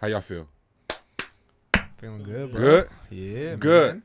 How y'all feel? Feeling good, bro. Good? Yeah, Good. man.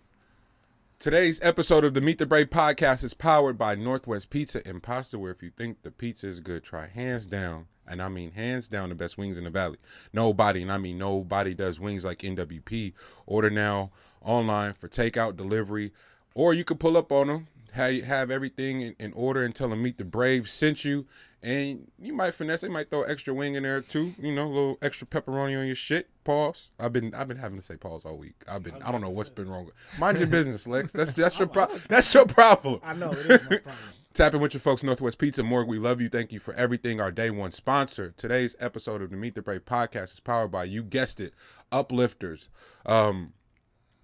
Today's episode of the Meet the Brave podcast is powered by Northwest Pizza and Pasta, where if you think the pizza is good, try hands down, and I mean hands down, the best wings in the valley. Nobody, and I mean nobody does wings like NWP. Order now online for takeout, delivery, or you could pull up on them, have everything in order and tell them Meet the Brave sent you. And you might finesse. They might throw extra wing in there too. You know, a little extra pepperoni on your shit. Pause. I've been having to say pause all week. I don't know what's been wrong. Mind your business, Lex. That's your problem. That's your problem. I know it is my problem. Tapping with your folks, Northwest Pizza Morgue. We love you. Thank you for everything. Our day one sponsor. Today's episode of the Meet the Brave podcast is powered by, you guessed it, Uplifters.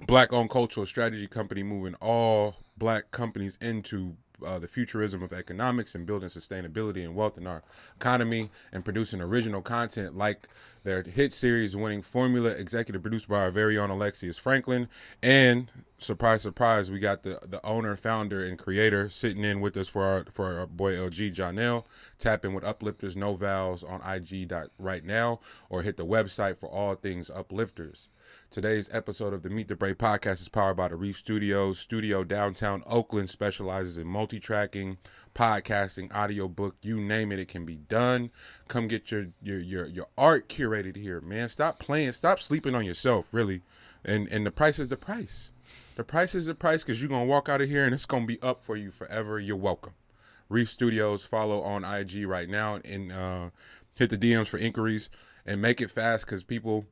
Black-owned cultural strategy company moving all black companies into the futurism of economics and building sustainability and wealth in our economy, and producing original content like their hit series winning formula, executive produced by our very own Alexius Franklin. And surprise, surprise, we got the owner, founder, and creator sitting in with us for our boy LG Jonel. Tap in with Uplifters, no vowels, on IG right now, or hit the website for all things Uplifters. Today's episode of the Meet the Brave podcast is powered by the REEF Studio downtown Oakland, specializes in multi-tracking, podcasting, audiobook, you name it, it can be done. Come get your art curated here, man. Stop playing, stop sleeping on yourself, really. And the price is the price. The price is the price, because you're going to walk out of here and it's going to be up for you forever. You're welcome. REEF Studios, follow on IG right now, and hit the DMs for inquiries, and make it fast, because people...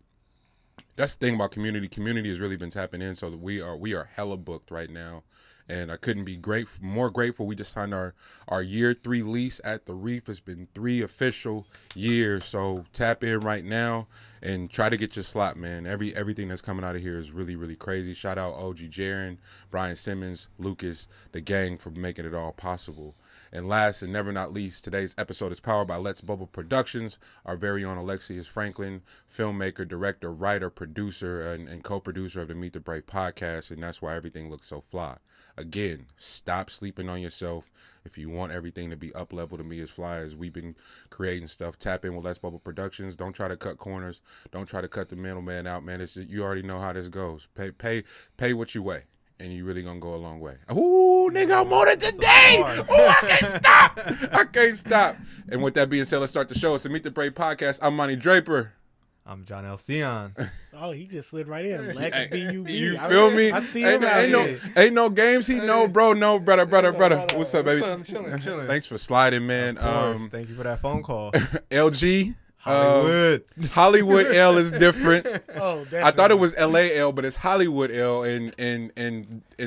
That's the thing about community. Community has really been tapping in, so that we are hella booked right now, and I couldn't be more grateful. We just signed our year 3 lease at the REEF. It's been 3 official years, so tap in right now and try to get your slot, man. Everything that's coming out of here is really, really crazy. Shout out OG Jaron, Brian Simmons, Lucas, the gang, for making it all possible. And last and never not least, today's episode is powered by Let's Bubble Productions, our very own Alexius Franklin, filmmaker, director, writer, producer, and co-producer of the Meet the Brave podcast, and that's why everything looks so fly. Again, stop sleeping on yourself. If you want everything to be up-leveled and be as fly as we've been creating stuff, tap in with Let's Bubble Productions. Don't try to cut corners. Don't try to cut the middleman out, man. It's just, you already know how this goes. Pay what you weigh, and you really gonna go a long way. Ooh, nigga, I'm on it today. Ooh, I can't stop. I can't stop. And with that being said, let's start the show. It's the Meet the Brave podcast. I'm Monty Draper. I'm Jonel Seon. Oh, he just slid right in. Lex B-U-B. You feel me? I see him out here. Ain't no games. He know, bro. No, brother. What's up, baby? I'm chilling. Thanks for sliding, man. Thank you for that phone call. LG. Hollywood L is different. Oh, definitely. I thought it was LA L, but it's Hollywood L, and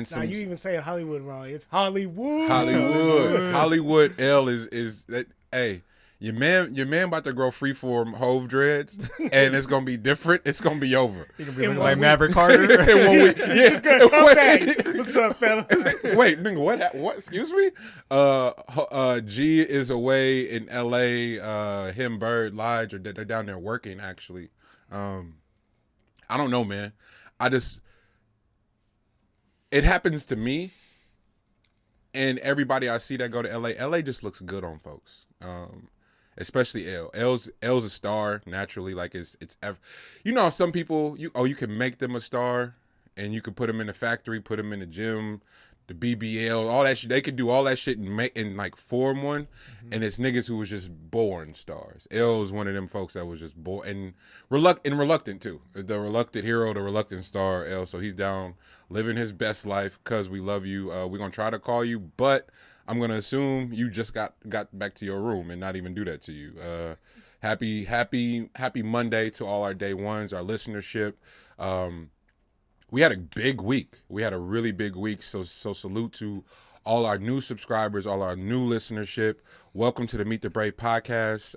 some. Now you even saying Hollywood wrong. It's Hollywood. Hollywood L is that. Hey, your man about to grow freeform Hove dreads, and it's gonna be different. It's gonna be over. He can be looking like Maverick Carter. In 1 week. He's just gonna come back. What's up, fella? Wait, nigga, what? Excuse me? G is away in LA. Him, Bird, Lige, they're down there working, actually. I don't know, man. It happens to me, and everybody I see that go to LA just looks good on folks. Especially L. L's a star naturally. Like it's you know, some people you can make them a star, and you can put them in the factory, put them in the gym, the BBL, all that shit. They could do all that shit and like form one. Mm-hmm. And it's niggas who was just born stars. L's one of them folks that was just born and reluctant too. The reluctant hero, the reluctant star. L. So he's down living his best life. Cause we love you. We're gonna try to call you, but I'm going to assume you just got back to your room and not even do that to you. Happy Monday to all our day ones, our listenership. We had a big week. We had a really big week. So salute to all our new subscribers, all our new listenership. Welcome to the Meet the Brave podcast.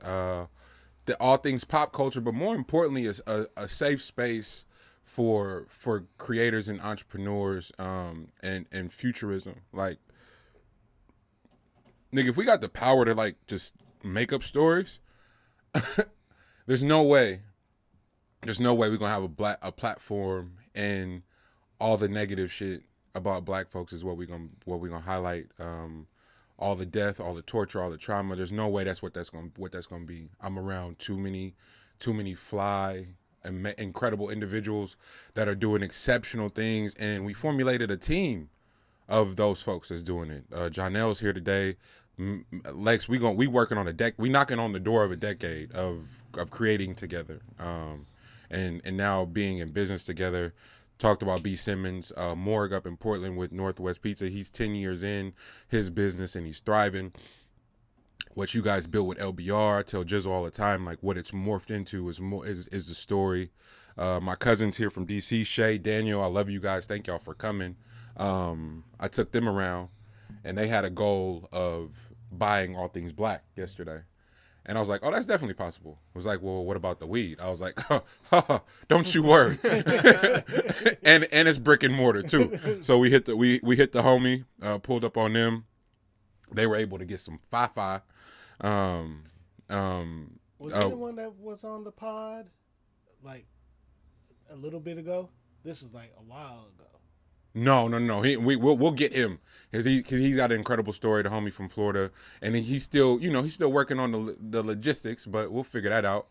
All things pop culture, but more importantly is a safe space for creators and entrepreneurs and futurism. Like, nigga, if we got the power to like just make up stories, there's no way we're gonna have a platform, and all the negative shit about black folks is what we're gonna highlight. All the death, all the torture, all the trauma. There's no way that's what that's gonna be. I'm around too many fly incredible individuals that are doing exceptional things, and we formulated a team of those folks that's doing it. Jonel's here today. Lex, we working on we knocking on the door of a decade of creating together, and now being in business together. Talked about B. Simmons, Morg up in Portland with Northwest Pizza. He's 10 years in his business and he's thriving. What you guys built with LBR, I tell Jizzle all the time, like what it's morphed into is the story. My cousins here from DC, Shay, Daniel, I love you guys. Thank y'all for coming. I took them around and they had a goal of buying all things black yesterday. And I was like, oh, that's definitely possible. I was like, well, what about the weed? I was like, don't you worry. and it's brick and mortar too. So we hit the homie, pulled up on them. They were able to get some fi-fi. Was he the one that was on the pod like a little bit ago? This was like a while ago. No. We'll get him because he's got an incredible story. The homie from Florida, and he's still working on the logistics, but we'll figure that out.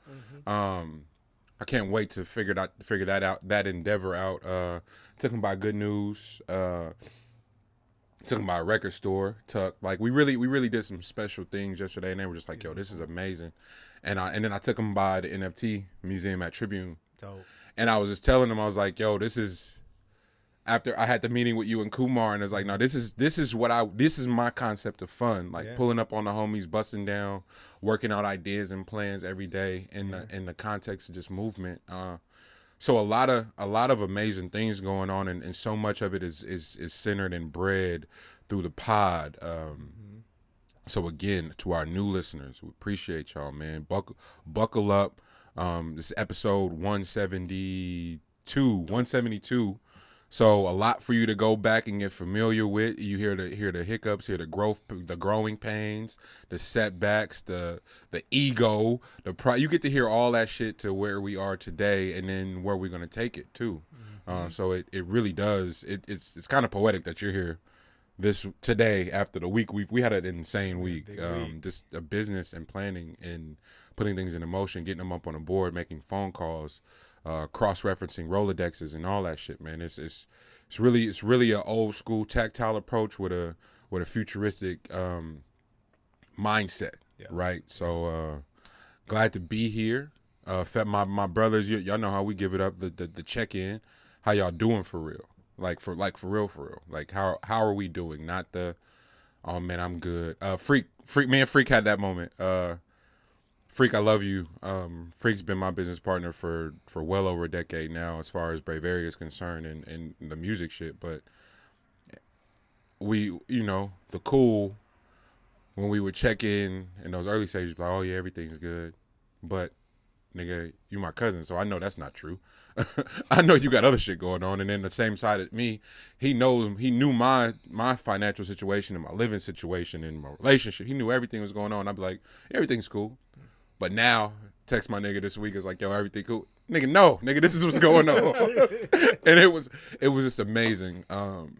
Mm-hmm. I can't wait to figure that endeavor out. Took him by Good News. Took him by a record store. We really did some special things yesterday, and they were just like, yo, this is amazing. And then I took him by the NFT museum at Tribune. Dope. And I was just telling him, I was like, yo, this is. After I had the meeting with you and Kumar, and it's like, no, this is my concept of fun, like pulling up on the homies, busting down, working out ideas and plans every day in the context of just movement. So a lot of amazing things going on, and so much of it is centered and bred through the pod. So again, to our new listeners, we appreciate y'all, man. Buckle up. This is episode 172. So a lot for you to go back and get familiar with. You hear the hiccups, hear the growth, the growing pains, the setbacks, the ego, you get to hear all that shit to where we are today, and then where we're gonna take it too. So it really does. It's kind of poetic that you're here today after the week we had an insane week. Just a business and planning and putting things into motion, getting them up on a board, making phone calls. Cross-referencing Rolodexes and all that shit, man. It's really an old school tactile approach with a futuristic mindset, right? So glad to be here. My brothers, y'all know how we give it up, the check-in. How y'all doing for real? For real. Like how are we doing? Not the oh man, I'm good. Freak, me and Freak had that moment. Freak, I love you. Freak's been my business partner for well over a decade now, as far as Brave Area is concerned, and the music shit. But we, the cool, when we would check in those early stages, like, oh yeah, everything's good. But nigga, you my cousin, so I know that's not true. I know you got other shit going on. And then the same side as me, he knew my financial situation and my living situation and my relationship. He knew everything was going on. I'd be like, everything's cool. But now, text my nigga this week, is like, yo, everything cool? Nigga, no. Nigga, this is what's going on. And it was just amazing. And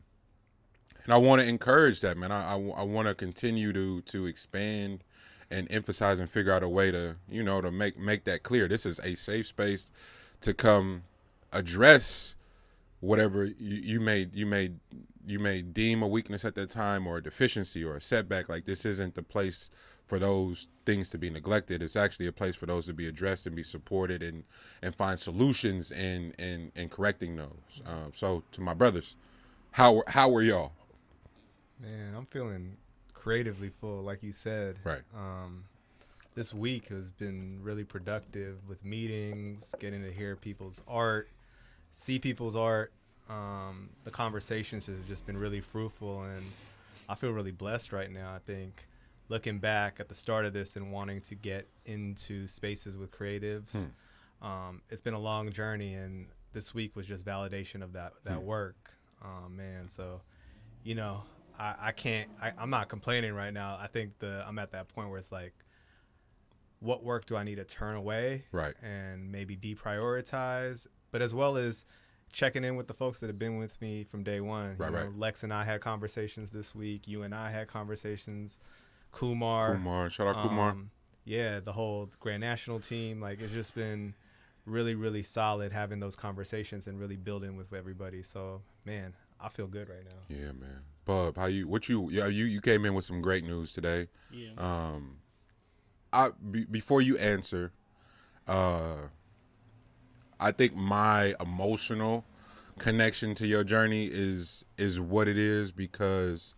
I want to encourage that, man. I want to continue to expand and emphasize and figure out a way to, to make that clear. This is a safe space to come address whatever you may deem a weakness at that time, or a deficiency or a setback. Like, this isn't the place for those things to be neglected. It's actually a place for those to be addressed and be supported and find solutions and correcting those. So to my brothers, how are y'all? Man, I'm feeling creatively full, like you said. Right. This week has been really productive with meetings, getting to hear people's art, see people's art. The conversations has just been really fruitful, and I feel really blessed right now. I think looking back at the start of this and wanting to get into spaces with creatives, it's been a long journey, and this week was just validation of that work. Man, so, I'm not complaining right now. I think I'm at that point where it's like, what work do I need to turn away? Right. And maybe deprioritize, but as well as checking in with the folks that have been with me from day one. Right. Lex and I had conversations this week. You and I had conversations. Kumar, shout out Kumar. Yeah, the whole Grand National team. Like, it's just been really, really solid having those conversations and really building with everybody. So, man, I feel good right now. Yeah, man. Bub, you came in with some great news today. Yeah. Before you answer, I think my emotional connection to your journey is what it is, because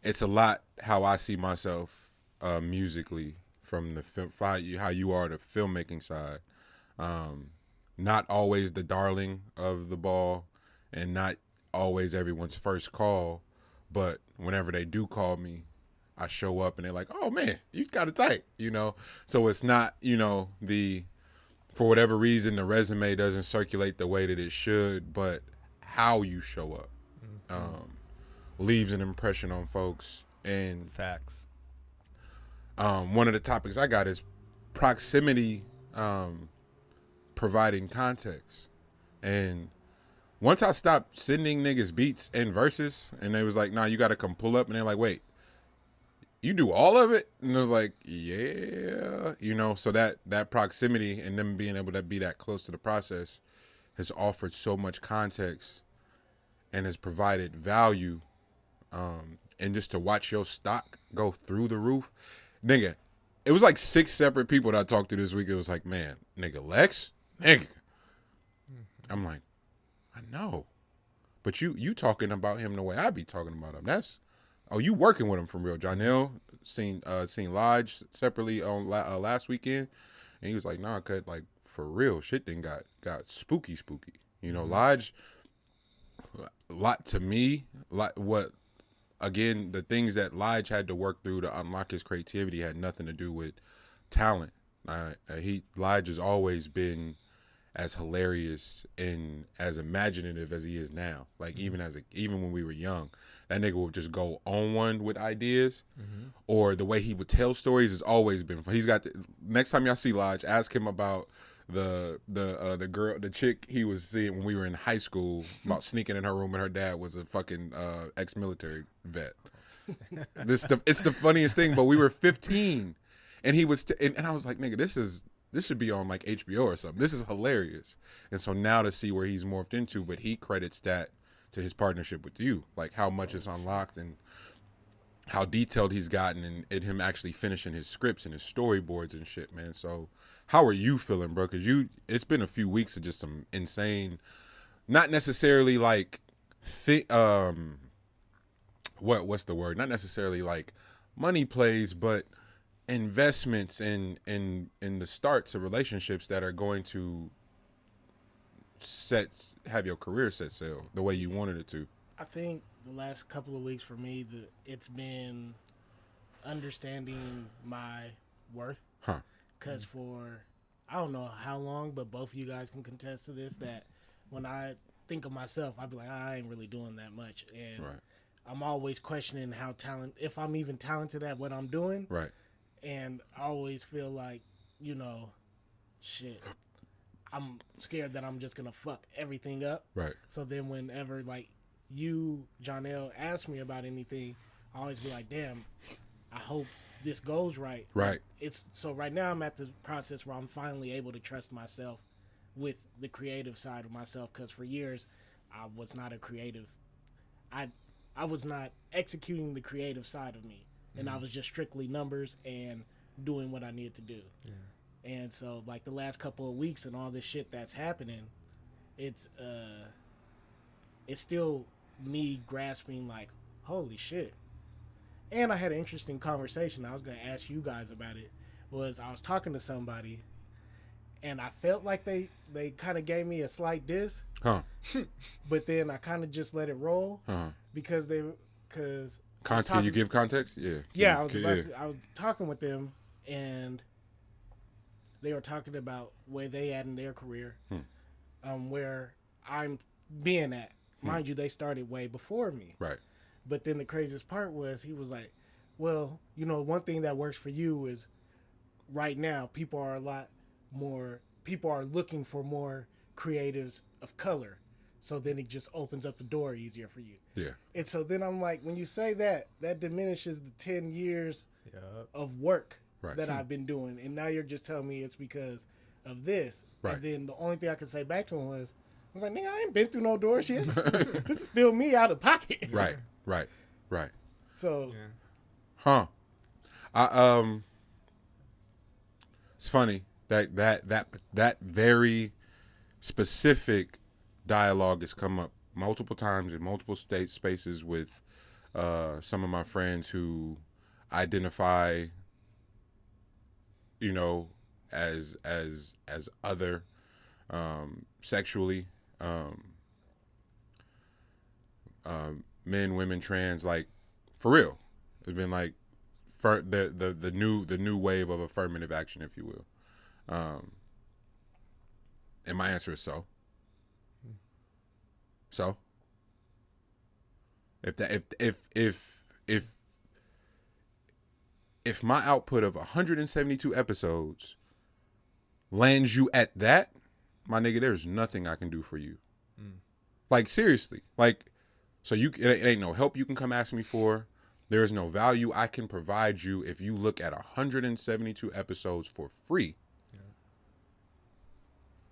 it's a lot how I see myself musically from the film, how you are the filmmaking side. Not always the darling of the ball, and not always everyone's first call, but whenever they do call me, I show up and they're like, "Oh man, you got it tight," So it's not, for whatever reason the resume doesn't circulate the way that it should, but how you show up leaves an impression on folks. And Facts. one of the topics I got is proximity, providing context. And once I stopped sending niggas beats and verses, and they was like, "Nah, you got to come pull up," and they're like, "Wait, you do all of it?" And I was like, "Yeah," So that proximity and them being able to be that close to the process has offered so much context and has provided value. And just to watch your stock go through the roof, nigga. It was like 6 separate people that I talked to this week. It was like, man, nigga, Lex, nigga. I'm like, I know, but you talking about him the way I be talking about him. You working with him for real. Jonel seen Lodge separately on last weekend, and he was like, "Nah, cut, like for real, shit then got spooky. Lodge, lot to me, like what." Again, the things that Lige had to work through to unlock his creativity had nothing to do with talent. Lige has always been as hilarious and as imaginative as he is now. Like even when we were young, that nigga would just go on one with ideas, or the way he would tell stories has always been fun. He's got next time y'all see Lige, ask him about the chick he was seeing when we were in high school, about sneaking in her room and her dad was a fucking ex-military vet. It's the funniest thing, but we were 15 and he was and I was like, nigga, this should be on like HBO or something. This is hilarious. And so now to see where he's morphed into, but he credits that to his partnership with you, like how much it's unlocked and how detailed he's gotten, and him actually finishing his scripts and his storyboards and shit, man. So how are you feeling, bro? Because it's been a few weeks of just some insane, not necessarily like, what's the word? Not necessarily like money plays, but investments in the starts of relationships that are going to have your career set sail the way you wanted it to. I think the last couple of weeks for me, it's been understanding my worth. Huh. Because for, I don't know how long, but both of you guys can contest to this, that when I think of myself, I'd be like, I ain't really doing that much. And right. I'm always questioning if I'm even talented at what I'm doing. Right. And I always feel like, shit, I'm scared that I'm just going to fuck everything up. Right. So then whenever, like, you, Jonel, ask me about anything, I always be like, damn, I hope this goes right. Right. So right now I'm at the process where I'm finally able to trust myself with the creative side of myself, because for years I was not a creative. I was not executing the creative side of me, and I was just strictly numbers and doing what I needed to do. Yeah. And so like the last couple of weeks and all this shit that's happening, it's still me grasping like, holy shit. And I had an interesting conversation. I was going to ask you guys about it. I was talking to somebody, and I felt like they kind of gave me a slight diss. Huh. But then I kind of just let it roll. Huh. Because can you give context? Yeah. Yeah, I was talking with them, and they were talking about where they at in their career, where I'm being at. Mind you, they started way before me. Right. But then the craziest part was he was like, well, one thing that works for you is right now people are looking for more creatives of color. So then it just opens up the door easier for you. Yeah. And so then I'm like, when you say that diminishes the 10 years of work that I've been doing. And now you're just telling me it's because of this. Right. And then the only thing I could say back to him was, I was like, nigga, I ain't been through no door shit. This is still me out of pocket. Right. So, Huh. It's funny that very specific dialogue has come up multiple times in multiple spaces with some of my friends who identify, as other sexually, men, women, trans, like, for real. It's been like the new wave of affirmative action, if you will. And my answer is so. So if my output of 172 episodes lands you at that, my nigga, there's nothing I can do for you. Like, seriously. Like, so it ain't no help you can come ask me for. There is no value I can provide you if you look at 172 episodes for free.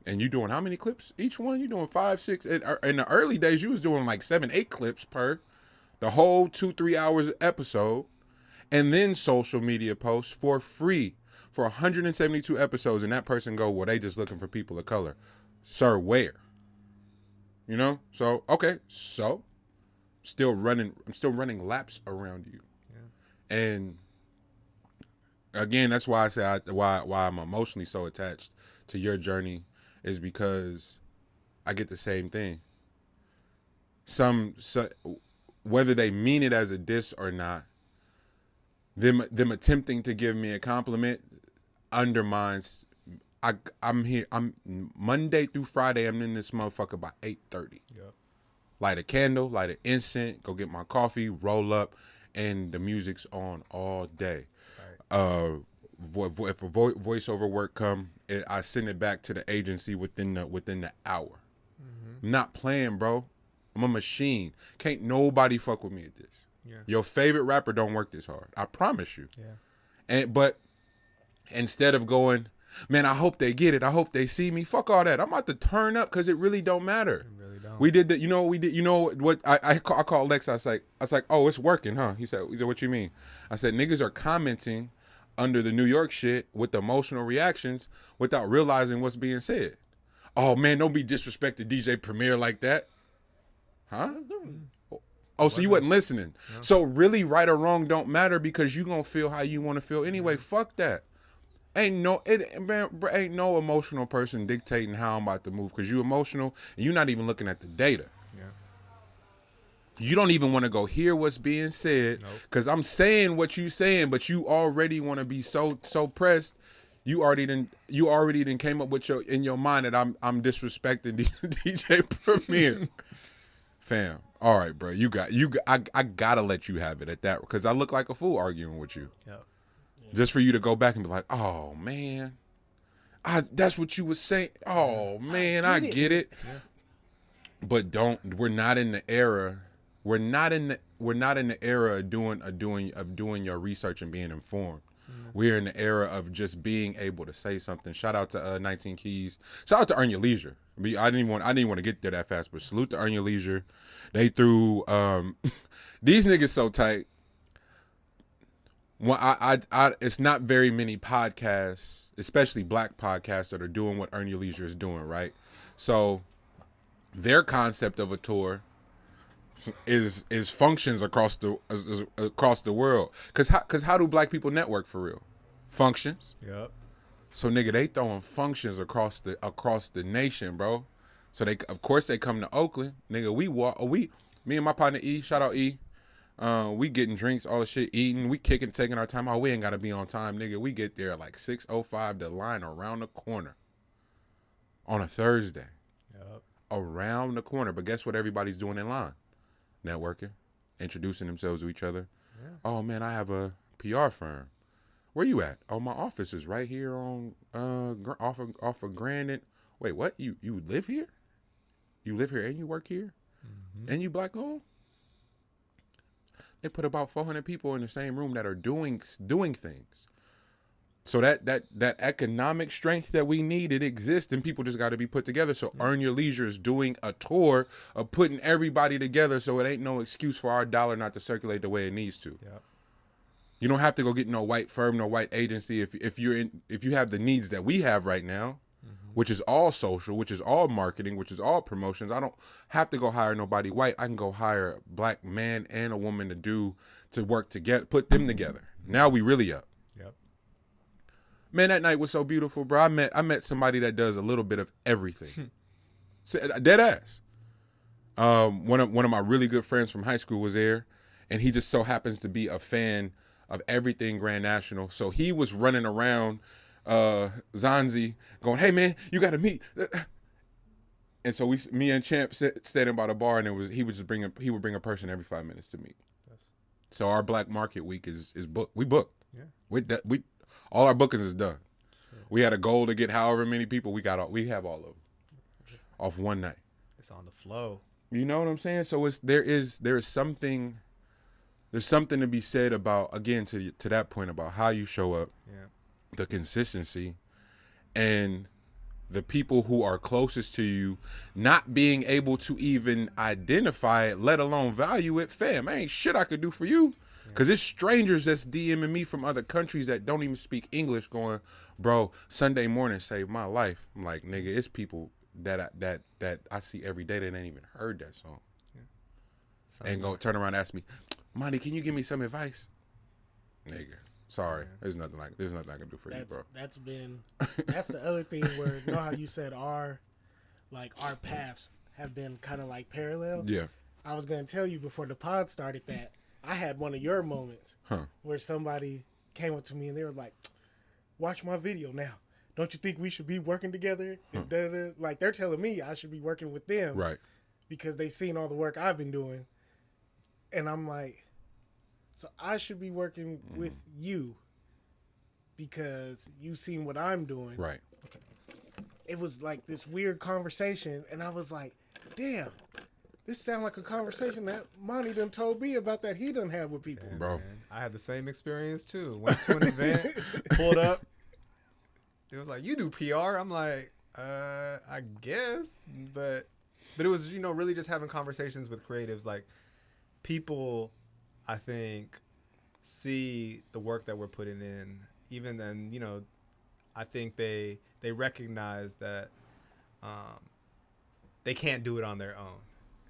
And you doing how many clips each one? You doing 5, 6. In the early days, you was doing like 7, 8 clips per. The whole 2-3 hours episode. And then social media posts for free for 172 episodes. And that person go, well, they just looking for people of color. Sir, where? So, okay. So, I'm still running laps around you. Yeah. And again, that's why I say why I'm emotionally so attached to your journey is because I get the same thing. Some whether they mean it as a diss or not, them attempting to give me a compliment undermines. I'm here. I'm Monday through Friday. I'm in this motherfucker by 8:30. Yep. Light a candle, light an incense, go get my coffee, roll up, and the music's on all day. Right. If a voiceover work come, I send it back to the agency within the hour. Mm-hmm. I'm not playing, bro. I'm a machine. Can't nobody fuck with me at this. Yeah. Your favorite rapper don't work this hard. I promise you. Yeah. But instead of going, man, I hope they get it. I hope they see me. Fuck all that. I'm about to turn up because it really don't matter. It really don't. We did that. You know what we did? You know what? I called Lex. I was like, oh, it's working, huh? He said, what you mean? I said, niggas are commenting under the New York shit with emotional reactions without realizing what's being said. Oh, man, don't be disrespecting DJ Premier like that. Huh? Oh, so you wasn't listening. No. So really, right or wrong don't matter because you gonna feel how you want to feel anyway. Mm-hmm. Fuck that. Ain't no emotional person dictating how I'm about to move because you emotional and you're not even looking at the data. Yeah. You don't even want to go hear what's being said because I'm saying what you saying, but you already want to be so pressed. You already done came up with in your mind that I'm disrespecting DJ Premier. Fam. All right, bro. I gotta let you have it at that because I look like a fool arguing with you. Yep. Yeah. Just for you to go back and be like, oh man, that's what you was saying. Oh man, I get it. Yeah. But we're not in the era. We're not in the era of doing your research and being informed. Mm-hmm. We're in the era of just being able to say something. Shout out to 19 Keys. Shout out to Earn Your Leisure. I didn't want to get there that fast, but salute to Earn Your Leisure. They threw these niggas so tight. Well, it's not very many podcasts, especially black podcasts, that are doing what Earn Your Leisure is doing, right? So their concept of a tour is functions across the world. Cause how do black people network for real? Functions. Yep. So nigga, they throwing functions across the nation, bro. So they come to Oakland, nigga. Me and my partner E, shout out E. We getting drinks, all the shit, eating, we kicking, taking our time. Oh, we ain't gotta be on time, nigga. We get there at like 6:05. The line around the corner on a Thursday. Yep. Around the corner, but guess what? Everybody's doing in line, networking, introducing themselves to each other. Yeah. Oh man, I have a PR firm. Where you at? Oh, my office is right here on off of Grand. And wait, what? You live here? You live here and you work here? Mm-hmm. And you black owned? They put about 400 people in the same room that are doing things. So that economic strength that we need, it exists, and people just got to be put together. So Earn Your Leisure is doing a tour of putting everybody together, so it ain't no excuse for our dollar not to circulate the way it needs to. Yep. You don't have to go get no white firm, no white agency if you have the needs that we have right now, which is all social, which is all marketing, which is all promotions. I don't have to go hire nobody white. I can go hire a black man and a woman to work together, put them together. Now we really up. Yep. Man, that night was so beautiful, bro. I met somebody that does a little bit of everything. So, dead ass. One of my really good friends from high school was there, and he just so happens to be a fan of everything Grand National. So he was running around Zanzi going, "Hey man, you got to meet." And so me and Champ standing by the bar, and he would bring a person every 5 minutes to meet. Yes. So our Black Market Week is booked. We booked. Yeah. We all our bookings is done. Sure. We had a goal to get however many people we have all of them off one night. It's on the flow. You know what I'm saying? So there is something. There's something to be said about, again, to that point, about how you show up, the consistency, and the people who are closest to you not being able to even identify it, let alone value it. Fam, ain't shit I could do for you. Because it's strangers that's DMing me from other countries that don't even speak English going, "Bro, Sunday morning saved my life." I'm like, nigga, it's people that I see every day that ain't even heard that song. Yeah. And go turn around and ask me, "Monty, can you give me some advice?" Nigga, sorry. There's nothing I can do for you, bro. That's the other thing where, you know how you said our paths have been kind of like parallel? Yeah. I was going to tell you before the pod started that I had one of your moments where somebody came up to me and they were like, "Watch my video now. Don't you think we should be working together?" Like, they're telling me I should be working with them. Right. Because they seen all the work I've been doing. And I'm like, so I should be working with you because you seen what I'm doing. Right. It was like this weird conversation, and I was like, damn, this sounds like a conversation that Monty done told me about that he done have with people. Yeah, bro. Man. I had the same experience too. Went to an event, pulled up. It was like, "You do PR?" I'm like, I guess. But it was, really just having conversations with creatives. Like, people, I think, see the work that we're putting in. Even then, I think they recognize that they can't do it on their own.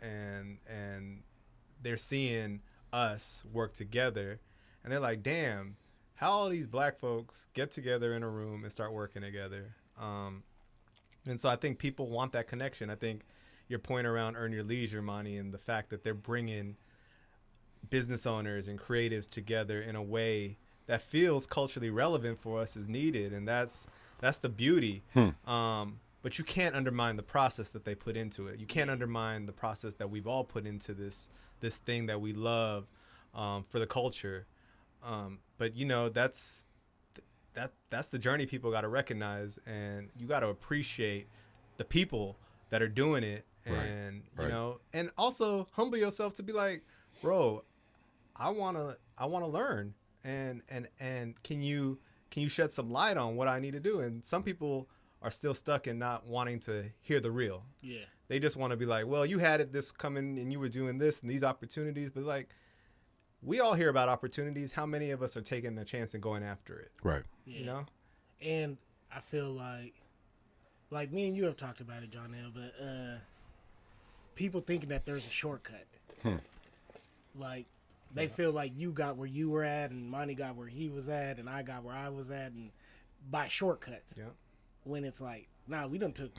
And they're seeing us work together, and they're like, "Damn, how all these black folks get together in a room and start working together." And so I think people want that connection. I think your point around Earn Your Leisure, Monty, and the fact that they're bringing business owners and creatives together in a way that feels culturally relevant for us is needed, and that's the beauty. But you can't undermine the process that they put into it. You can't undermine the process that we've all put into this thing that we love for the culture. But that's the journey people got to recognize, and you got to appreciate the people that are doing it, and and also humble yourself to be like, "Bro, I wanna learn, and can you shed some light on what I need to do?" And some people are still stuck in not wanting to hear the real. Yeah. They just want to be like, "Well, you had it this coming and you were doing this and these opportunities," but like, we all hear about opportunities. How many of us are taking a chance and going after it? Right. Yeah. And I feel like me and you have talked about it, Jonel, but people thinking that there's a shortcut. Like, they feel like you got where you were at, and Monty got where he was at, and I got where I was at, and by shortcuts. Yeah. When it's like, nah, we done took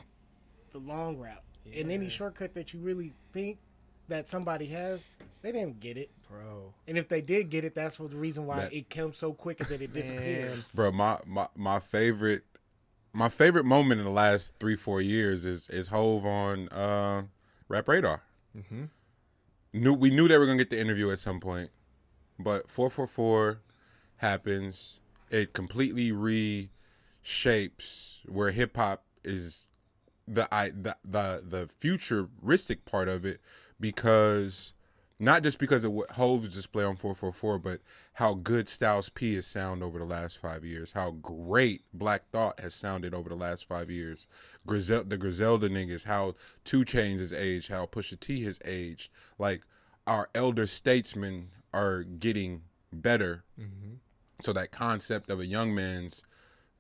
the long route. Yeah. And any shortcut that you really think that somebody has, they didn't get it. Bro. And if they did get it, that's the reason why it comes so quick that it disappears. Bro, my favorite moment in the last 3-4 years is Hove on Rap Radar. Mm-hmm. We knew they were gonna get the interview at some point, but 444 happens. It completely reshapes where hip hop is, the futuristic part of it, because Not just because of what Hove's display on 444, but how good Styles P has sound over the last 5 years. How great Black Thought has sounded over the last 5 years. The Griselda niggas, how 2 Chainz has aged, how Pusha T has aged. Like, our elder statesmen are getting better. Mm-hmm. So that concept of a young man's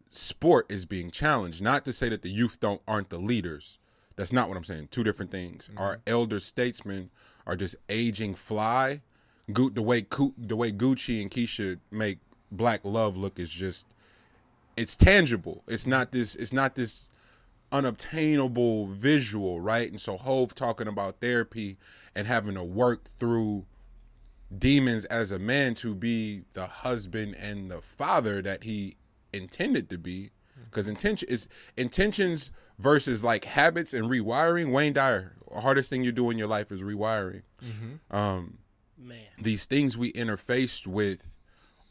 sport is being challenged. Not to say that the youth aren't the leaders. That's not what I'm saying. 2 different things. Mm-hmm. Our elder statesmen are just aging fly. The way Gucci and Keisha make Black Love look is just, it's tangible. It's not this unobtainable visual, right? And so Hove talking about therapy and having to work through demons as a man to be the husband and the father that he intended to be. Because intentions versus like habits and rewiring. Wayne Dyer, the hardest thing you do in your life is rewiring. Mm-hmm. Man, these things we interfaced with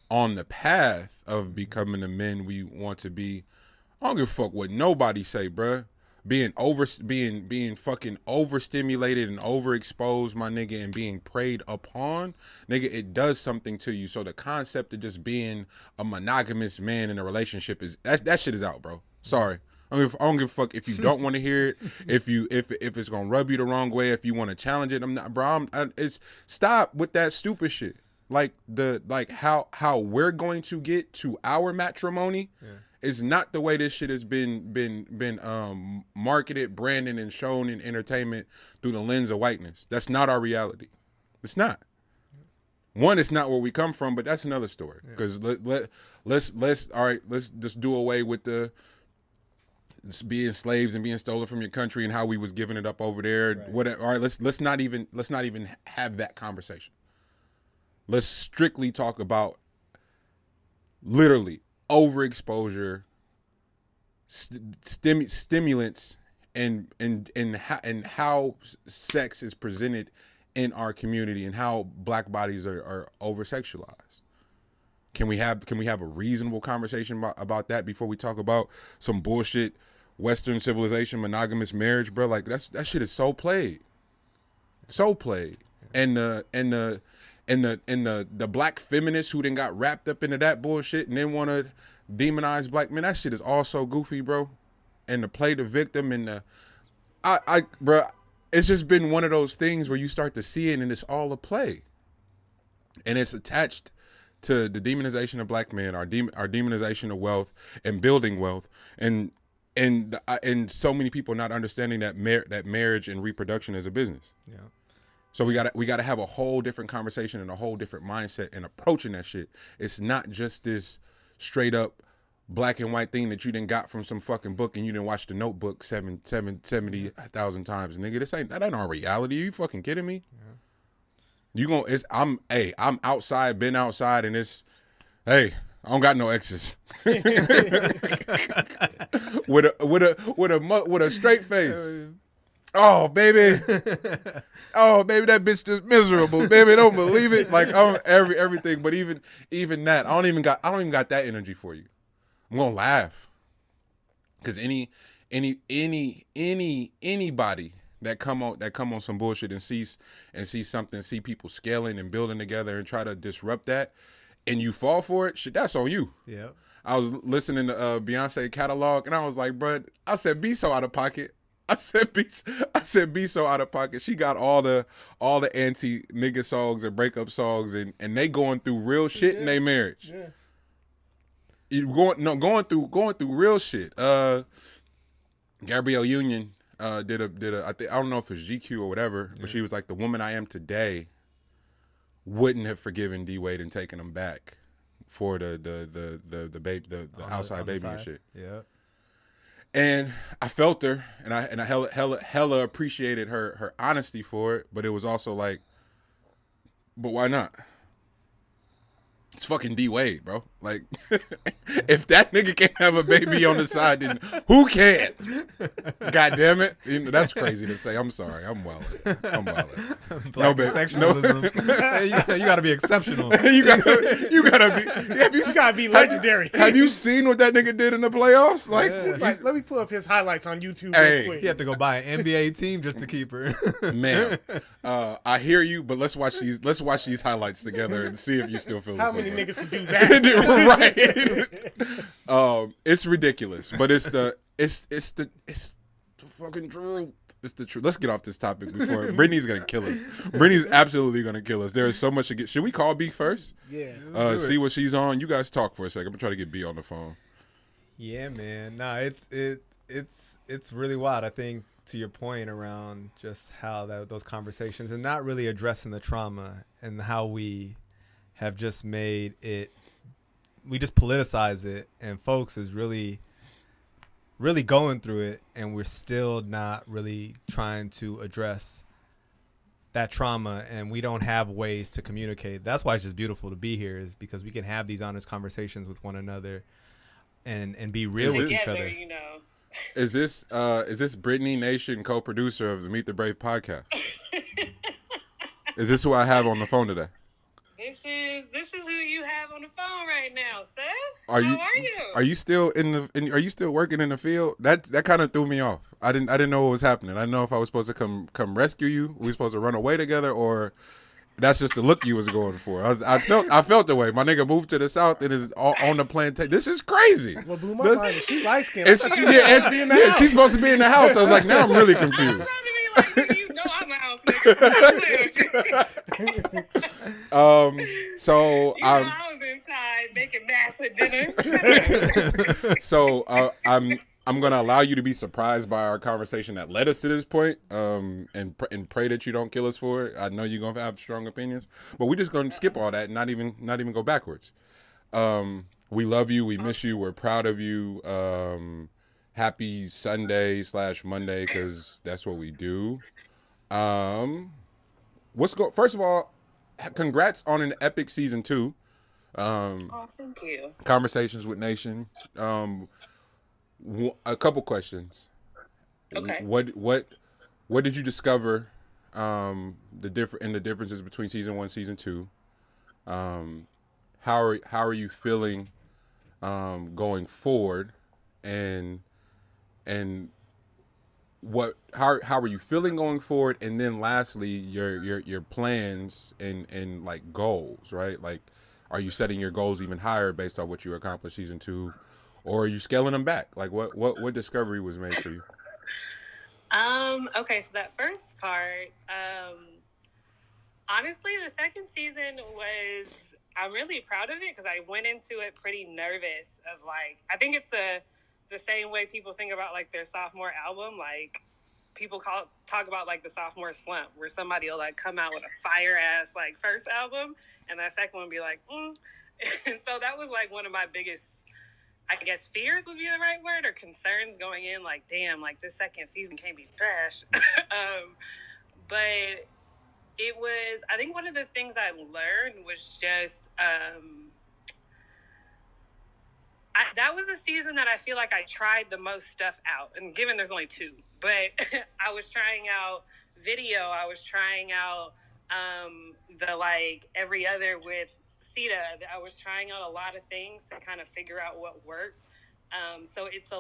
on the path of becoming the men we want to be. I don't give a fuck what nobody say, bruh. Being fucking overstimulated and overexposed, my nigga, and being preyed upon, nigga, it does something to you. So the concept of just being a monogamous man in a relationship is that shit is out, bro. Sorry. I don't give a fuck if you don't want to hear it, if it's gonna rub you the wrong way, if you want to challenge it. I'm not, bro. It's stop with that stupid shit. Like how we're going to get to our matrimony. Yeah. It's not the way this shit has been marketed, branded, and shown in entertainment through the lens of whiteness. That's not our reality. It's not. One, it's not where we come from, but that's another story. Because let's just do away with the being slaves and being stolen from your country and how we was giving it up over there. Right. Whatever. All right, let's not even have that conversation. Let's strictly talk about literally overexposure, stimulants, and how sex is presented in our community and how Black bodies are over sexualized. Can we have a reasonable conversation about that before we talk about some bullshit Western civilization monogamous marriage, bro? Like that shit is so played, and the Black feminists who then got wrapped up into that bullshit and then want to demonize Black men. That shit is all so goofy, bro. And to play the victim and bro, it's just been one of those things where you start to see it and it's all a play, and it's attached to the demonization of Black men, our demonization of wealth and building wealth, and so many people not understanding that marriage and reproduction is a business. Yeah. So we gotta have a whole different conversation and a whole different mindset and approaching that shit. It's not just this straight up black and white thing that you done got from some fucking book and you didn't watch The Notebook 70,000 times, nigga. That ain't our reality. Are you fucking kidding me? Yeah. I'm outside, been outside, and I don't got no exes. with a straight face. Oh baby, that bitch just miserable, baby. Don't believe it. Like everything, but even that, I don't even got that energy for you. I'm gonna laugh because anybody that come on some bullshit and see something, see people scaling and building together and try to disrupt that, and you fall for it, shit, that's on you. Yeah. I was listening to Beyonce catalog and I was like, bruh, I said, be so out of pocket. I said be so out of pocket. She got all the anti nigga songs and breakup songs and they going through real shit in their marriage. Yeah. Going through real shit. Gabrielle Union did a I don't know if it's GQ or whatever, but she was like, the woman I am today wouldn't have forgiven D Wade and taken him back for the baby, the outside baby and shit. Yeah. And I felt her, and I hella appreciated her honesty for it, but it was also like, but why not? It's fucking D Wade, bro. Like, if that nigga can't have a baby on the side, then who can? God damn it. You know, that's crazy to say. I'm sorry. I'm wildin'. No, baby. Exceptionalism. You gotta be exceptional. you gotta be legendary. Have you seen what that nigga did in the playoffs? Like, like, let me pull up his highlights on YouTube Hey. real quick. He had to go buy an NBA team just to keep her. man, I hear you, but let's watch these highlights together and see if you still feel the How same many way. niggas can do that? Right. It's ridiculous, but it's the fucking truth. It's the truth. Let's get off this topic before Brittany's gonna kill us. Brittany's absolutely gonna kill us. There is so much to get. Should we call B first? Yeah. See what she's on. You guys talk for a second. I'm gonna try to get B on the phone. Yeah, man. Nah, it's really wild. I think to your point around just how those conversations and not really addressing the trauma and how we have just made it. We just politicize it, and folks is really going through it, and we're still not really trying to address that trauma, and we don't have ways to communicate. That's why it's just beautiful to be here, is because we can have these honest conversations with one another and be real with each other. You know. Is this Brittany Nation, co-producer of the Meet the Brave podcast? Is this who I have on the phone today? This is who you have on the phone right now, Seth. How are you? Are you still are you still working in the field? That kind of threw me off. I didn't know what was happening. I didn't know if I was supposed to come rescue you. We supposed to run away together, or that's just the look you was going for. I felt the way. My nigga moved to the south and is on the plantation. This is crazy. What blew my mind is she light skinned. She's supposed to be in the house. I was like, now I'm really confused. You know I'm a house nigga. So I was inside making massive dinner. So I'm gonna allow you to be surprised by our conversation that led us to this point, and pray that you don't kill us for it. I know you're gonna have strong opinions, but we're just gonna skip all that and not even go backwards. We love you. We miss you. We're proud of you. Happy Sunday / Monday, because that's what we do. First of all, congrats on an epic season 2. Thank you. Conversations with Nation. A couple questions. Okay. What did you discover? The differences between season 1, season 2. How are you feeling going forward, and how are you feeling going forward, and then lastly your plans and like goals, right? Like, are you setting your goals even higher based on what you accomplished season 2, or are you scaling them back? Like, what discovery was made for you? Okay, so that first part, honestly, the second season was, I'm really proud of it because I went into it pretty nervous of like, I think it's the same way people think about like their sophomore album. Like, people talk about like the sophomore slump, where somebody will like come out with a fire ass like first album, and that second one be like, And so that was like one of my biggest, I guess, fears would be the right word, or concerns going in. Like, damn, like this second season can't be trash. But it was, I think one of the things I learned was just, that was a season that I feel like I tried the most stuff out. And given there's only 2, but I was trying out video. I was trying out the like every other with Sita. I was trying out a lot of things to kind of figure out what worked. So it's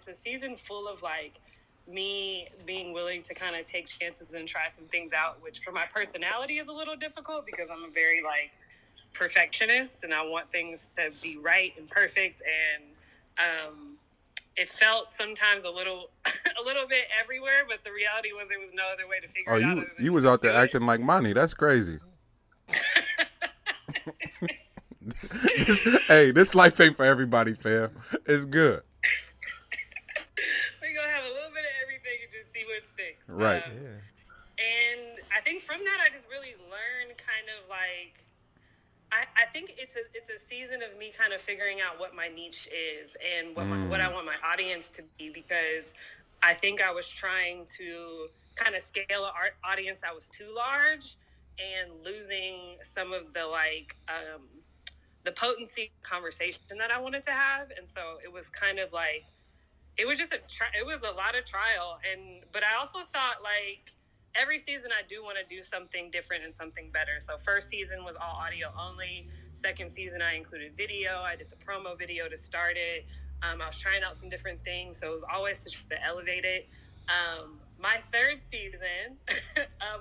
a season full of like me being willing to kind of take chances and try some things out, which for my personality is a little difficult because I'm a very like perfectionist and I want things to be right and perfect, and it felt sometimes a little bit everywhere, but the reality was there was no other way to figure it out. You was out there acting like Monty. That's crazy. This life ain't for everybody, fam. It's good. We're gonna have a little bit of everything and just see what sticks. Right. And I think from that I just really learned kind of like, I think it's a season of me kind of figuring out what my niche is and what I want my audience to be, because I think I was trying to kind of scale an audience that was too large and losing some of the like the potency conversation that I wanted to have. And so it was kind of like, it was just it was a lot of trial. But I also thought, like, every season I do want to do something different and something better. So first season was all audio only. Second season I included video. I did the promo video to start it. I was trying out some different things, so it was always to try to elevate it. My third season,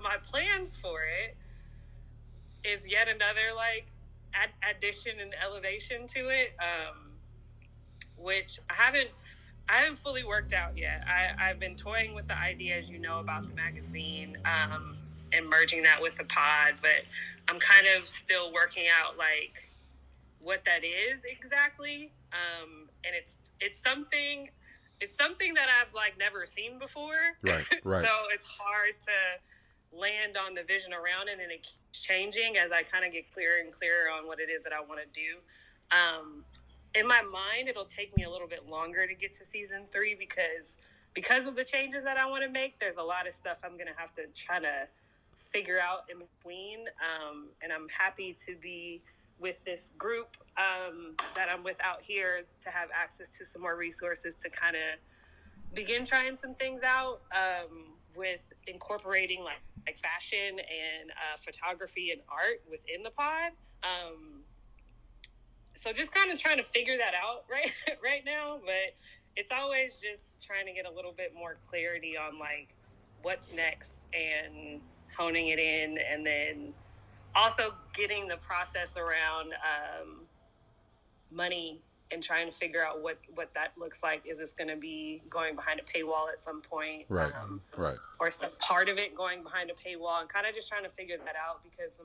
my plans for it is yet another like addition and elevation to it, which I haven't fully worked out yet. I've been toying with the idea, as you know, about the magazine, and merging that with the pod, but I'm kind of still working out like what that is exactly. And it's something that I've like never seen before. Right. So it's hard to land on the vision around it, and it keeps changing as I kind of get clearer and clearer on what it is that I want to do. In my mind, it'll take me a little bit longer to get to season 3 because of the changes that I want to make. There's a lot of stuff I'm going to have to try to figure out in between. And I'm happy to be with this group that I'm with out here to have access to some more resources to kind of begin trying some things out, with incorporating like fashion and photography and art within the pod. So just kind of trying to figure that out right now, but it's always just trying to get a little bit more clarity on like what's next and honing it in, and then also getting the process around money and trying to figure out what that looks like. Is this going to be going behind a paywall at some point? Right. Or some part of it going behind a paywall, and kind of just trying to figure that out, because the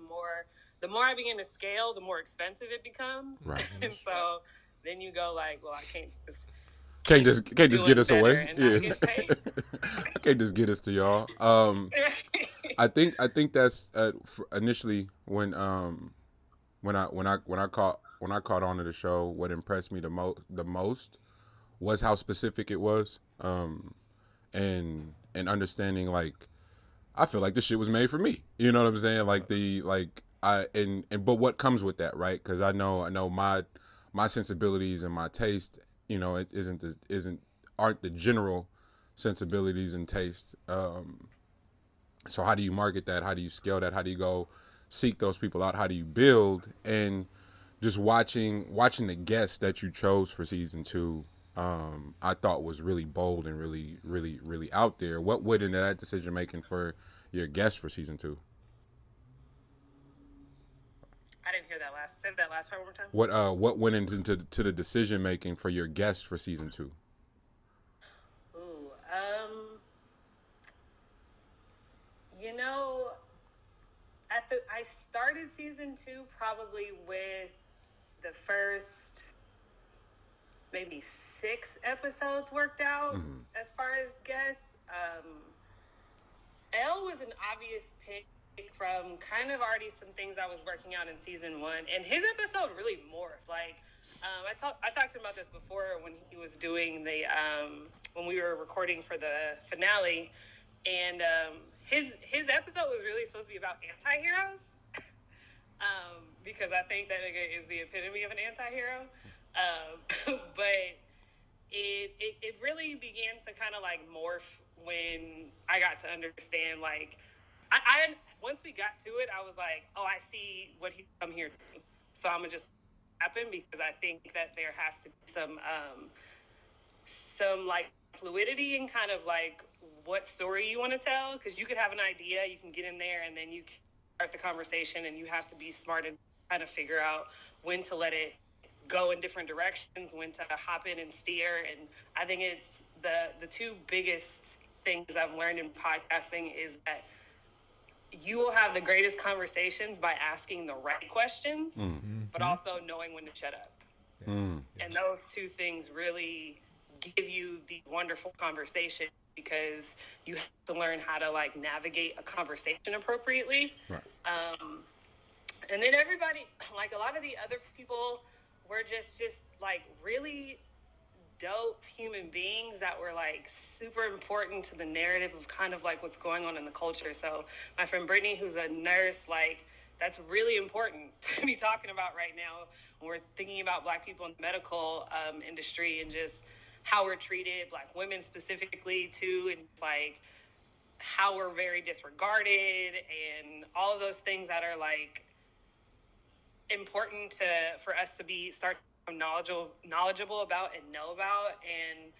more I begin to scale, the more expensive it becomes. Right. And so then you go like, well, I can't just get us away. Yeah. I can't just get us to y'all. I think that's initially when I caught on to the show. What impressed me the most was how specific it was, and understanding like I feel like this shit was made for me. You know what I'm saying? But what comes with that, right? Because I know my sensibilities and my taste, you know, it aren't the general sensibilities and taste. So how do you market that? How do you scale that? How do you go seek those people out? How do you build? And just watching the guests that you chose for season 2, I thought was really bold and really, really, really out there. What went into that decision making for your guests for season 2? I didn't hear that last. Say that last part one more time. What went into the decision making for your guests for season 2? You know, I started season 2 probably with the first maybe 6 episodes worked out. Mm-hmm. As far as guests. Elle was an obvious pick from kind of already some things I was working out in season 1, and his episode really morphed. Like, I talked to him about this before when he was doing the when we were recording for the finale, and his episode was really supposed to be about anti-heroes, because I think that nigga is the epitome of an anti-hero, but it really began to kind of like morph when I got to understand, like, I once we got to it, I was like, oh, I see what he come here to do. So I'm gonna just happen, because I think that there has to be some like fluidity in kind of like what story you want to tell, because you could have an idea, you can get in there, and then you can start the conversation, and you have to be smart and kind of figure out when to let it go in different directions, when to hop in and steer. And I think it's the 2 biggest things I've learned in podcasting is that you will have the greatest conversations by asking the right questions, mm-hmm. but also knowing when to shut up. Mm-hmm. And those 2 things really give you the wonderful conversation, because you have to learn how to like navigate a conversation appropriately. Right. And then everybody, like a lot of the other people were just like really dope human beings that were like super important to the narrative of kind of like what's going on in the culture. So my friend Brittany, who's a nurse, like that's really important to be talking about right now when we're thinking about Black people in the medical industry and just how we're treated, Black women specifically too, and like how we're very disregarded and all of those things that are like important for us to start knowledgeable about and know about. And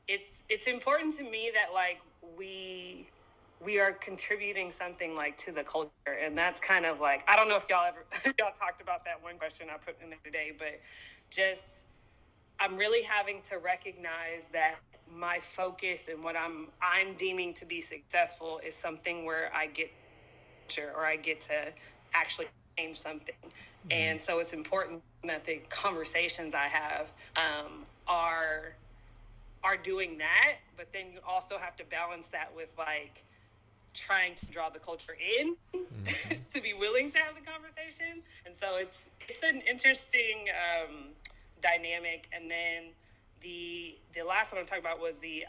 it's important to me that like we are contributing something like to the culture. And that's kind of like, I don't know if y'all talked about that one question I put in there today, but just I'm really having to recognize that my focus and what I'm deeming to be successful is something where I get or I get to actually change something. Mm-hmm. And so it's important that the conversations I have are doing that, but then you also have to balance that with like trying to draw the culture in mm-hmm. to be willing to have the conversation. And so it's an interesting dynamic. And then the last one I'm talking about was the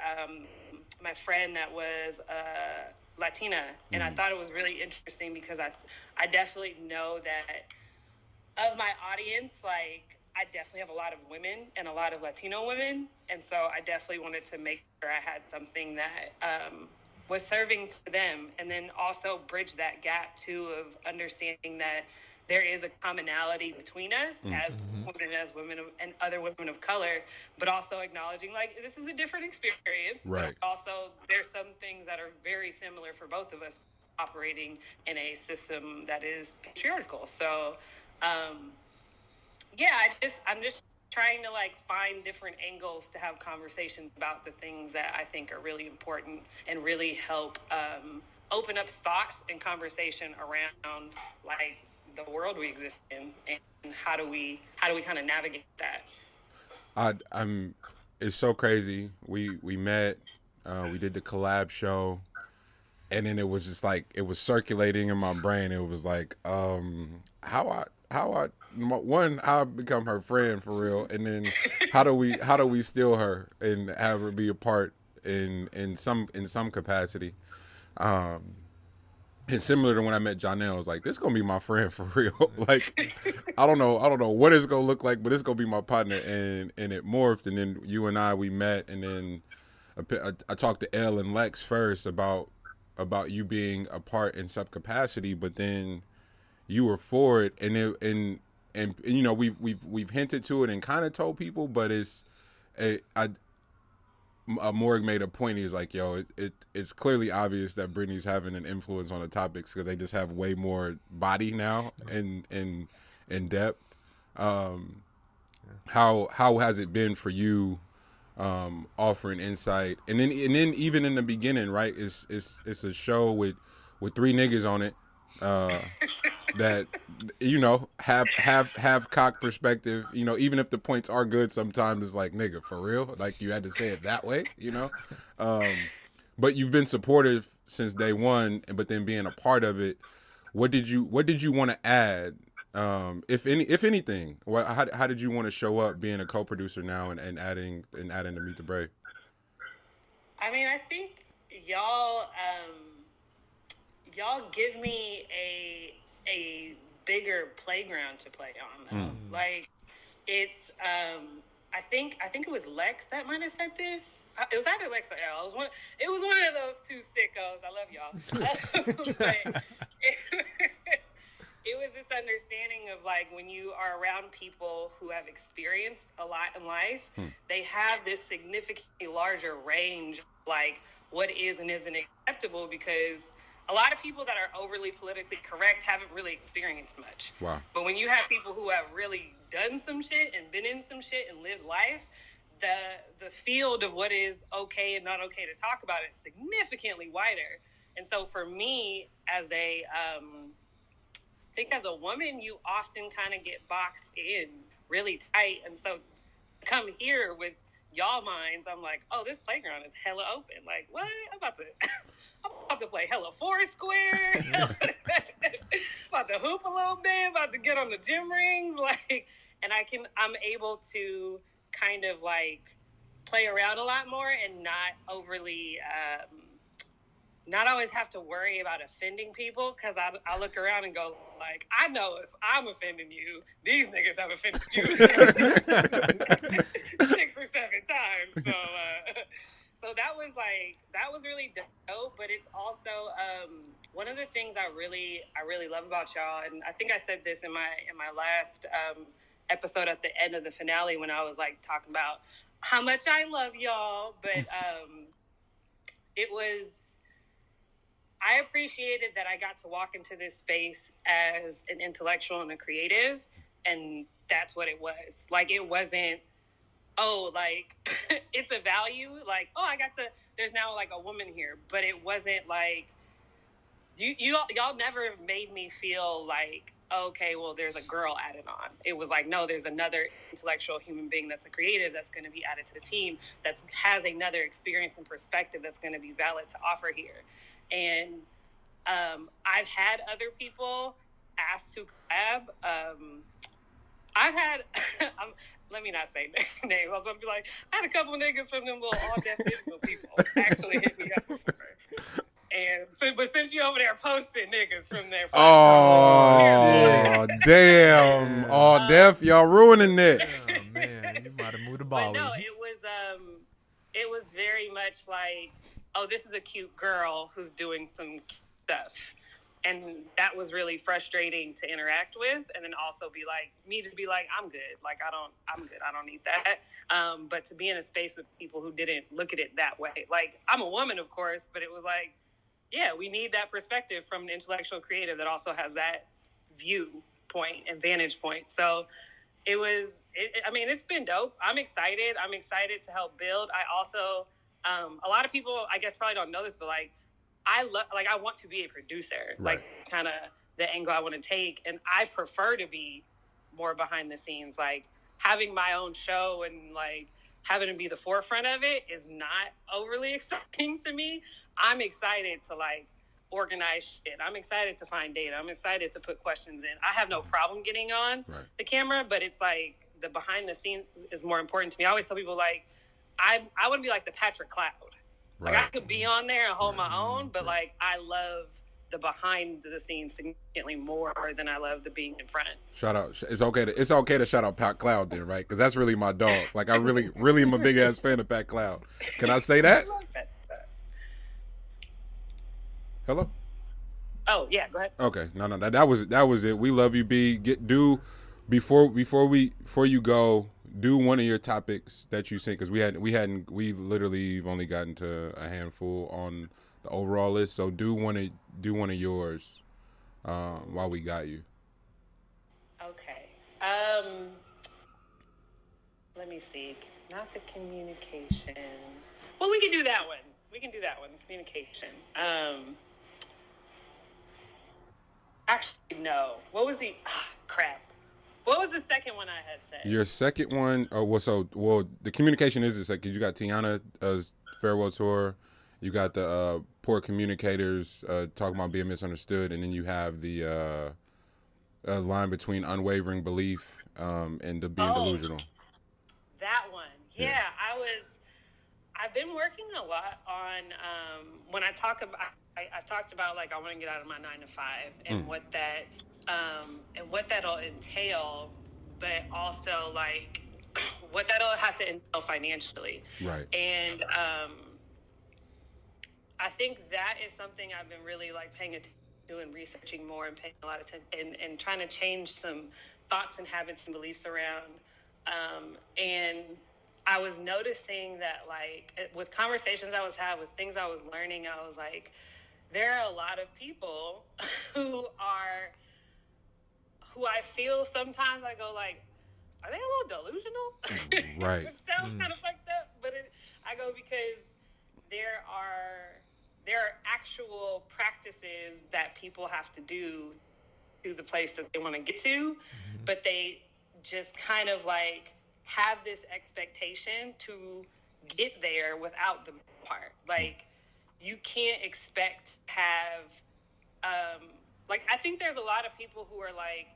my friend that was Latina, and I thought it was really interesting because I definitely know that of my audience, like I definitely have a lot of women and a lot of Latino women, and so I definitely wanted to make sure I had something that was serving to them, and then also bridge that gap too of understanding that there is a commonality between us as women, as women and other women of color, but also acknowledging like this is a different experience. Right. But also there's some things that are very similar for both of us operating in a system that is patriarchal. So, yeah, I'm just trying to like find different angles to have conversations about the things that I think are really important and really help open up thoughts and conversation around like the world we exist in and how do we kind of navigate that. It's so crazy. We met, we did the collab show, and then it was just like it was circulating in my brain. It was like how I become her friend for real, and then how do we steal her and have her be a part in some capacity. And similar to when I met Jonel, I was like, this gonna be my friend for real. Like, I don't know what it's gonna look like, but it's gonna be my partner. And it morphed, and then you and we met, and then I talked to Elle and Lex first about you being a part in some capacity, but then you were for it, and you know we've hinted to it and kind of told people, but Morg made a point. He's like, yo, it's clearly obvious that Brittany's having an influence on the topics because they just have way more body now and depth. How has it been for you offering insight? And then even in the beginning, right? It's a show with 3 niggas on it that you know have cock perspective, you know, even if the points are good sometimes it's like, nigga, for real, like you had to say it that way, you know. But you've been supportive since day one, but then being a part of it, what did you want to add, if anything? How did you want to show up being a co-producer now and adding to Meet the Brave? I mean, I think y'all give me a bigger playground to play on. Like it's I think it was Lex that might have said this. It was either Lex or Elle. It was one of those two sickos. I love y'all. But it was this understanding of like when you are around people who have experienced a lot in life, they have this significantly larger range of like what is and isn't acceptable, because a lot of people that are overly politically correct haven't really experienced much. Wow. But when you have people who have really done some shit and been in some shit and lived life, the field of what is okay and not okay to talk about is significantly wider. And so for me, as I think as a woman, you often kind of get boxed in really tight. And so come here with y'all minds, I'm like, oh, this playground is hella open. Like, what? I'm about to play hella Foursquare. About to hoop a little bit. About to get on the gym rings. Like, and I'm able to kind of like play around a lot more and not overly not always have to worry about offending people, because I look around and go, like, I know if I'm offending you, these niggas have offended you 6 or 7 times. So that was really dope. But it's also one of the things I really love about y'all, and I think I said this in my last episode at the end of the finale when I was like talking about how much I love y'all, but it was. I appreciated that I got to walk into this space as an intellectual and a creative, and that's what it was. Like, it wasn't, oh, like, it's a value. Like, oh, there's now, like, a woman here. But it wasn't, like, y'all never made me feel like, okay, well, there's a girl added on. It was like, no, there's another intellectual human being that's a creative that's going to be added to the team, that has another experience and perspective that's going to be valid to offer here. And I've had other people ask to collab. I've had, let me not say names. I was going to be like, I had a couple of niggas from them little all-deaf digital people actually hit me up before. And but since you over there posting niggas from there. Oh, damn. All deaf, y'all ruining it. Oh, man, you might have moved the ball. But no, it was very much like, oh, this is a cute girl who's doing some stuff. And that was really frustrating to interact with. And then also be like, I'm good. Like, I'm good. I don't need that. But to be in a space with people who didn't look at it that way. Like, I'm a woman, of course, but it was like, yeah, we need that perspective from an intellectual creative that also has that viewpoint and vantage point. So it's been dope. I'm excited. I'm excited to help build. I also, a lot of people, I guess, probably don't know this, but like, I want to be a producer, right. Like kind of the angle I want to take. And I prefer to be more behind the scenes, like having my own show and like having to be the forefront of it is not overly exciting to me. I'm excited to like organize shit. I'm excited to find data. I'm excited to put questions in. I have no problem getting on the camera, but it's like the behind the scenes is more important to me. I always tell people like, I want to be like the Patrick Cloud. Like, I could be on there and hold my own, but like, I love the behind the scenes significantly more than I love the being in front. Shout out. It's okay to shout out Pat Cloud then, right? Because that's really my dog. Like, I really am a big ass fan of Pat Cloud. Can I say that? Hello? Oh yeah, go ahead. Okay. No, that was it. We love you, B. Before you go, do one of your topics that you sent, because we've literally only gotten to a handful on the overall list. So do one of yours while we got you. Okay. Let me see. Not the communication. Well, we can do that one. The communication. Actually, no. What was the crap? What was the second one I had said? Your second one, the communication is the second. You got Tiana's farewell tour. You got the poor communicators talking about being misunderstood, and then you have the line between unwavering belief and being delusional. That one, yeah. I've been working a lot on when I talk about. I talked about like I want to get out of my 9 to 5 and what that'll entail, but also like what that'll have to entail financially. Right. And I think that is something I've been really like paying attention to and researching more and paying a lot of attention and trying to change some thoughts and habits and beliefs around. And I was noticing that like with conversations I was having, with things I was learning, I was like, there are a lot of people who I feel sometimes I go like, are they a little delusional? Right. Which sounds kind of fucked up, but I go because there are actual practices that people have to do to the place that they want to get to, but they just kind of like have this expectation to get there without the part. Like, you can't expect to have, I think there's a lot of people who are like,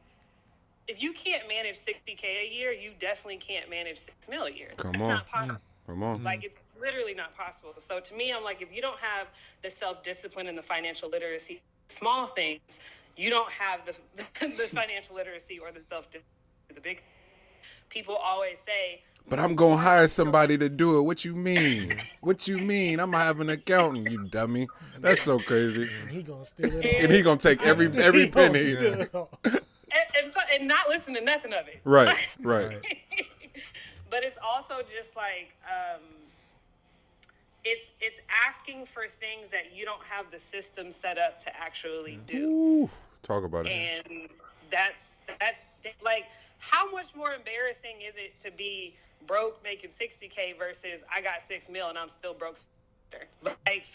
if you can't manage $60K a year, you definitely can't manage $6 million a year. Come That's on. not possible. Come on. Like, it's literally not possible. So to me, I'm like, if you don't have the self-discipline and the financial literacy, small things, you don't have the financial literacy or the self-discipline. The big people always say, but I'm going to hire somebody to do it. What you mean? What you mean? I'm going to have an accountant, you dummy. That's so crazy. And he gonna steal it all. And he going to take every penny. Steal it all. and not listen to nothing of it. Right. But it's also just like, it's asking for things that you don't have the system set up to actually do. Ooh, talk about it. And that's like, how much more embarrassing is it to be broke making $60K versus I got $6 million and I'm still broke? Like,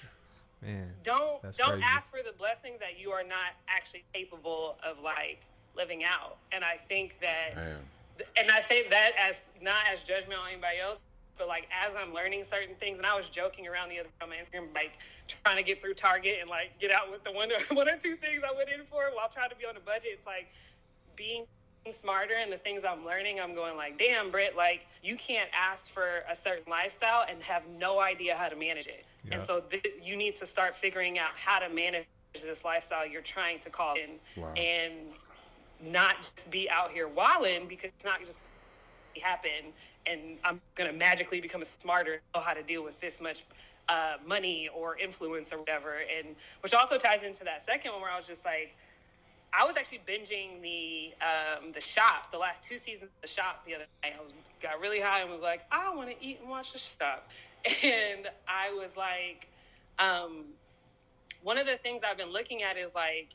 Man, don't crazy. ask for the blessings that you are not actually capable of, like, living out. And I think that, and I say that as not as judgment on anybody else, but like as I'm learning certain things. And I was joking around the other day on my Instagram, like trying to get through Target and like get out with the one or two things I went in for while trying to be on a budget. It's like being smarter, and the things I'm learning, I'm going like, damn, Britt, like you can't ask for a certain lifestyle and have no idea how to manage it. Yeah. And so you need to start figuring out how to manage this lifestyle you're trying to call in. Wow. And not just be out here wilding, because it's not just happen and I'm going to magically become smarter, know how to deal with this much money or influence or whatever. And which also ties into that second one where I was just like, I was actually binging the Shop, the last 2 seasons of the Shop the other night. Got really high and was like, I want to eat and watch the Shop. And I was like, one of the things I've been looking at is like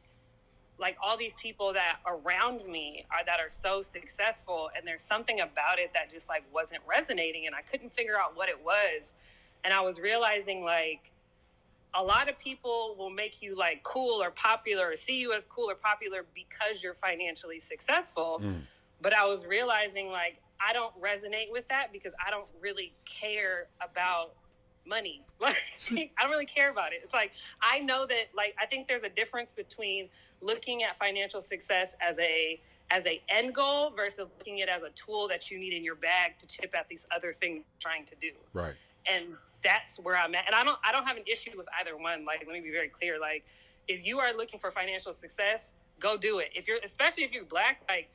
all these people that around me that are so successful, and there's something about it that just like wasn't resonating, and I couldn't figure out what it was. And I was realizing like a lot of people will make you like cool or popular or see you as cool or popular because you're financially successful. But I was realizing like I don't resonate with that because I don't really care about money. Like I don't really care about it. It's like I know that like I think there's a difference between looking at financial success as a end goal versus looking at it as a tool that you need in your bag to chip at these other things you're trying to do. Right. And that's where I'm at. And I don't have an issue with either one. Like, let me be very clear. Like, if you are looking for financial success, go do it. Especially if you're Black, like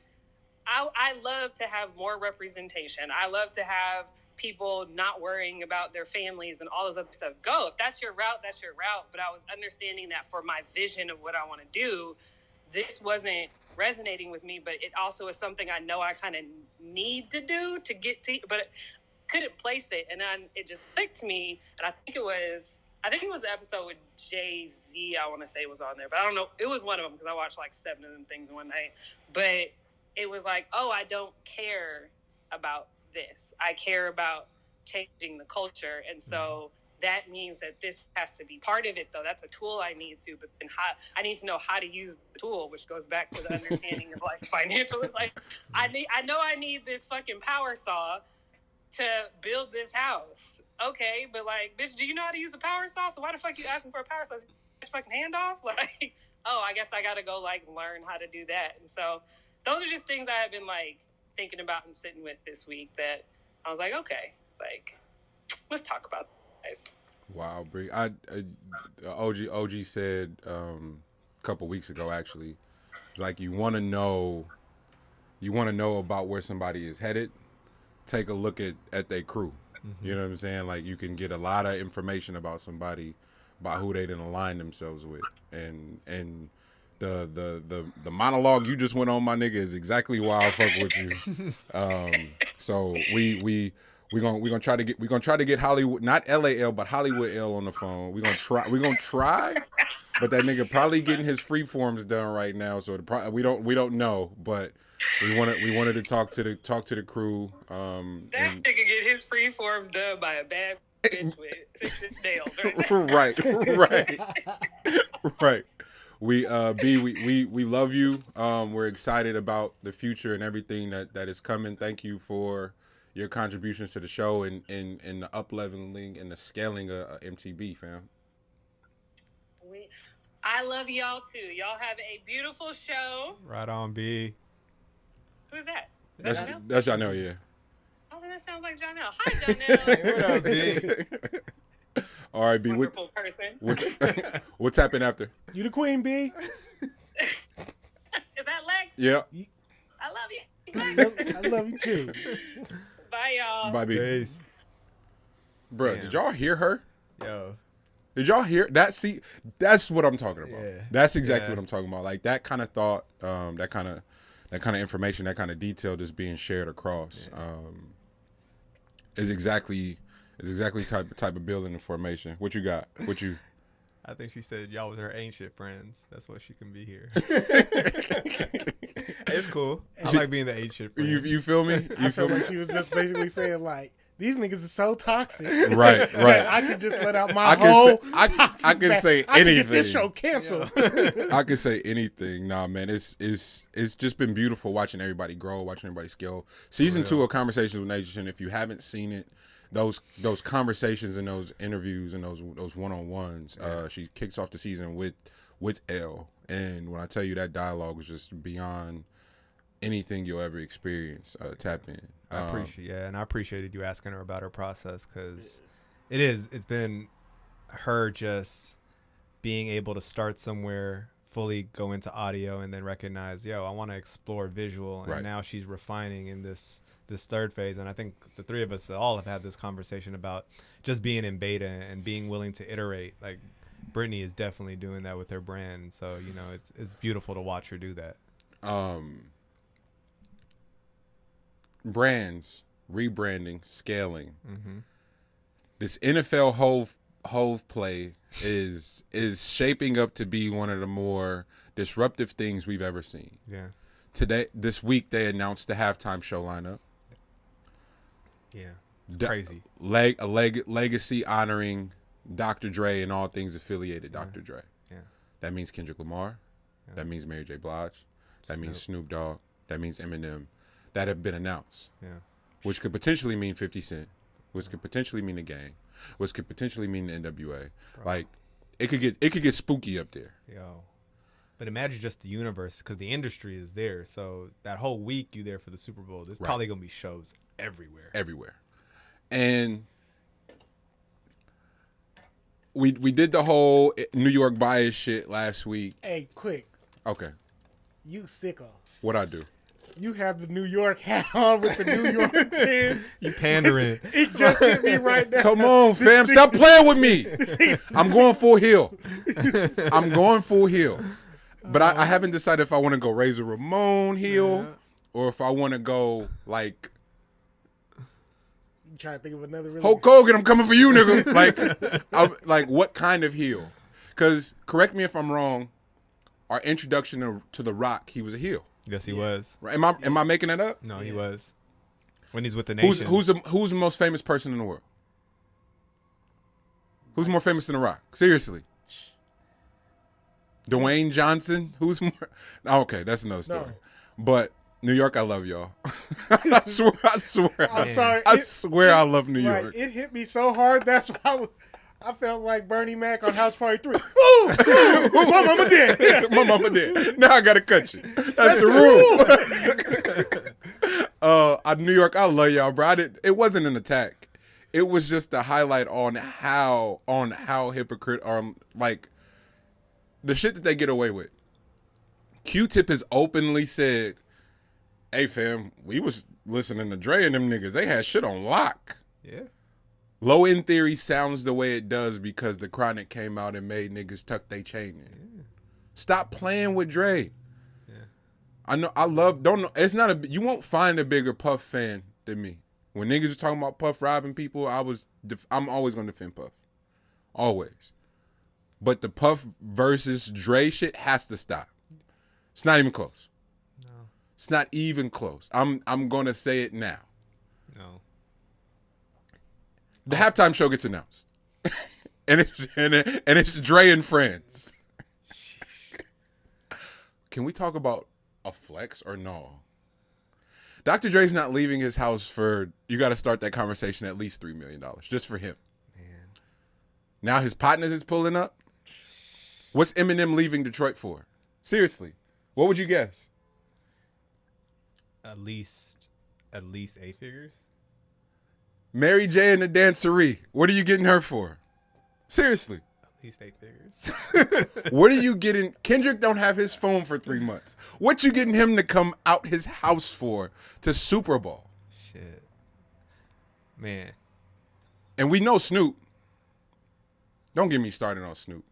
I love to have more representation. I love to have people not worrying about their families and all this other stuff. Go. If that's your route, that's your route. But I was understanding that for my vision of what I want to do, this wasn't resonating with me, but it also is something I know I kind of need to do to get to, but couldn't place it. And then it just clicked me. And I think it was the episode with Jay-Z, I want to say was on there, but I don't know. It was one of them because I watched like 7 of them things in one night. But it was like, oh, I don't care about this. I care about changing the culture. And so that means that this has to be part of it, though. That's a tool I need to, but then I need to know how to use the tool, which goes back to the understanding of like financial, like I know I need this fucking power saw to build this house. Okay, but like, bitch, do you know how to use a power saw? So why the fuck you asking for a power saw? Is your fucking hand off? Like, oh, I guess I gotta go like learn how to do that. And so those are just things I have been like thinking about and sitting with this week that I was like, okay, like let's talk about this. Wow, Bree. OG said a couple weeks ago actually, it's like you want to know about where somebody is headed. Take a look at their crew. You know what I'm saying? Like you can get a lot of information about somebody, about who they didn't align themselves with, and the monologue you just went on, my nigga, is exactly why I fuck with you. So we gonna try to get Hollywood, not LAL, but Hollywood L on the phone. We gonna try, but that nigga probably getting his free forms done right now. So we don't know, but we wanted to talk to the crew. That nigga get his free forms done by a bad bitch with 6-inch nails, right? right. We love you. We're excited about the future and everything that is coming. Thank you for your contributions to the show and the up-leveling and the scaling of MTB, fam. I love y'all too. Y'all have a beautiful show. Right on, B. Who's that? That's Jonel, yeah. I was then that sounds like Jonel. Hi, Jonel. What up, B? All right, B. Wonderful person. What's happened after? You the queen, B. Is that Lex? Yeah. I love you. I love you too. Bye, y'all. Bye, B. Peace. Bro, Damn. did y'all hear her? Yo. Did y'all hear that? See, that's what I'm talking about. Yeah. That's exactly Yeah. what I'm talking about. Like that kind of thought, that kind of information, that kind of detail that's being shared across, is exactly type of building and formation. What you got? What you? I think she said y'all was her ancient friends. That's why she can be here. It's cool. I like being the ancient friend. You feel me? I felt like she was just basically saying like, these niggas are so toxic. Right. that I could just let out my I whole. can toxic say I can anything. get this show canceled. I can say anything. Nah, man, it's just been beautiful watching everybody grow, watching everybody scale. Season 2 of Conversations with Nation. If you haven't seen it, those conversations and those interviews and those one-on-ones. She kicks off the season with L, and when I tell you that dialogue was just beyond anything you'll ever experience. Tap in. I appreciated you asking her about her process, because it's been her just being able to start somewhere, fully go into audio, and then recognize, I want to explore visual, and now she's refining in this third phase. And I think the three of us all have had this conversation about just being in beta and being willing to iterate. Like Brittany is definitely doing that with her brand, and so it's beautiful to watch her do that. Brands, rebranding, scaling. This NFL Hove play is shaping up to be one of the more disruptive things we've ever seen. Yeah. This week they announced the halftime show lineup. Yeah. It's crazy. Legacy honoring Dr. Dre and all things affiliated Dr. Dre. Yeah. That means Kendrick Lamar. Yeah. That means Mary J. Blige. That means Snoop Dogg. That means Eminem. That have been announced. Yeah. Which could potentially mean 50 Cent. Which could potentially mean the Gang. Which could potentially mean the NWA. Bro. Like it could get spooky up there. Yo. But imagine just the universe, because the industry is there. So that whole week you there for the Super Bowl, there's probably going to be shows everywhere. Everywhere. And we did the whole New York bias shit last week. Hey, quick. Okay. You sicko. What'd I do? You have the New York hat on with the New York pins. You pandering. It just hit me right now. Come on, fam. Stop playing with me. I'm going full heel. But I haven't decided if I want to go Razor Ramon heel or if I want to go like I'm trying to think of another really Hulk Hogan. I'm coming for you, nigga. Like what kind of heel? Because correct me if I'm wrong. Our introduction to The Rock, he was a heel. Yes, he was. Right? Am I making that up? No, he was. When he's with the nation. Who's the most famous person in the world? Who's more famous than The Rock? Seriously. Dwayne Johnson? Who's more? Okay, that's another story. No. But New York, I love y'all. I swear. I'm sorry. I swear I love New Right, York. it hit me so hard. That's why I felt like Bernie Mac on House Party 3. Ooh, my mama did. My mama did. Now I gotta cut you. That's the rule. New York, I love y'all, bro. It wasn't an attack. It was just a highlight on how hypocrite like the shit that they get away with. Q-Tip has openly said, "Hey fam, we was listening to Dre and them niggas. They had shit on lock." Yeah. Low End Theory sounds the way it does because the Chronic came out and made niggas tuck they chain in. Yeah. Stop playing with Dre. Yeah. I know. It's not you won't find a bigger Puff fan than me. When niggas are talking about Puff robbing people, I'm always gonna defend Puff. Always. But the Puff versus Dre shit has to stop. It's not even close. No. It's not even close. I'm gonna say it now. No. The halftime show gets announced, and it's Dre and friends. Can we talk about a flex or no? Dr. Dre's not leaving his house for. You got to start that conversation at least $3 million just for him. Man. Now his partners is pulling up. What's Eminem leaving Detroit for? Seriously, what would you guess? At least 8 figures. Mary J and the Dancery. What are you getting her for? Seriously. At least 8 figures. What are you getting? Kendrick don't have his phone for 3 months. What you getting him to come out his house for to Super Bowl? Shit. Man. And we know Snoop. Don't get me started on Snoop.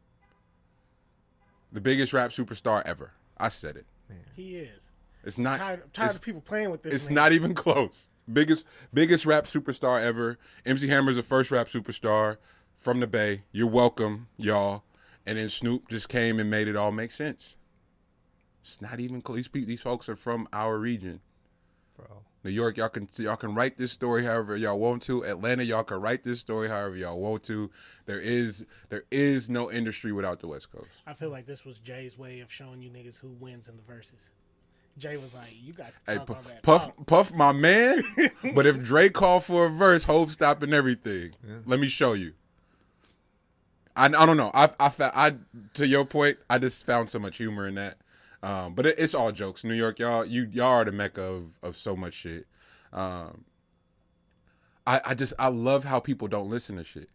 The biggest rap superstar ever. I said it. Man. He is. It's not. Tired of people playing with this. It's man. not even close. Biggest rap superstar ever. MC Hammer's the first rap superstar from the Bay. You're welcome, y'all. And then Snoop just came and made it all make sense. It's not even close. These folks are from our region. Bro. New York, y'all can write this story however y'all want to. Atlanta, y'all can write this story however y'all want to. There is no industry without the West Coast. I feel like this was Jay's way of showing you niggas who wins in the verses. Jay was like, "You guys can talk all that Puff, my man." But if Dre called for a verse, Hov stopping everything. Yeah. Let me show you. I don't know. I to your point, I just found so much humor in that. But it's all jokes. New York, y'all are the mecca of so much shit. I love how people don't listen to shit.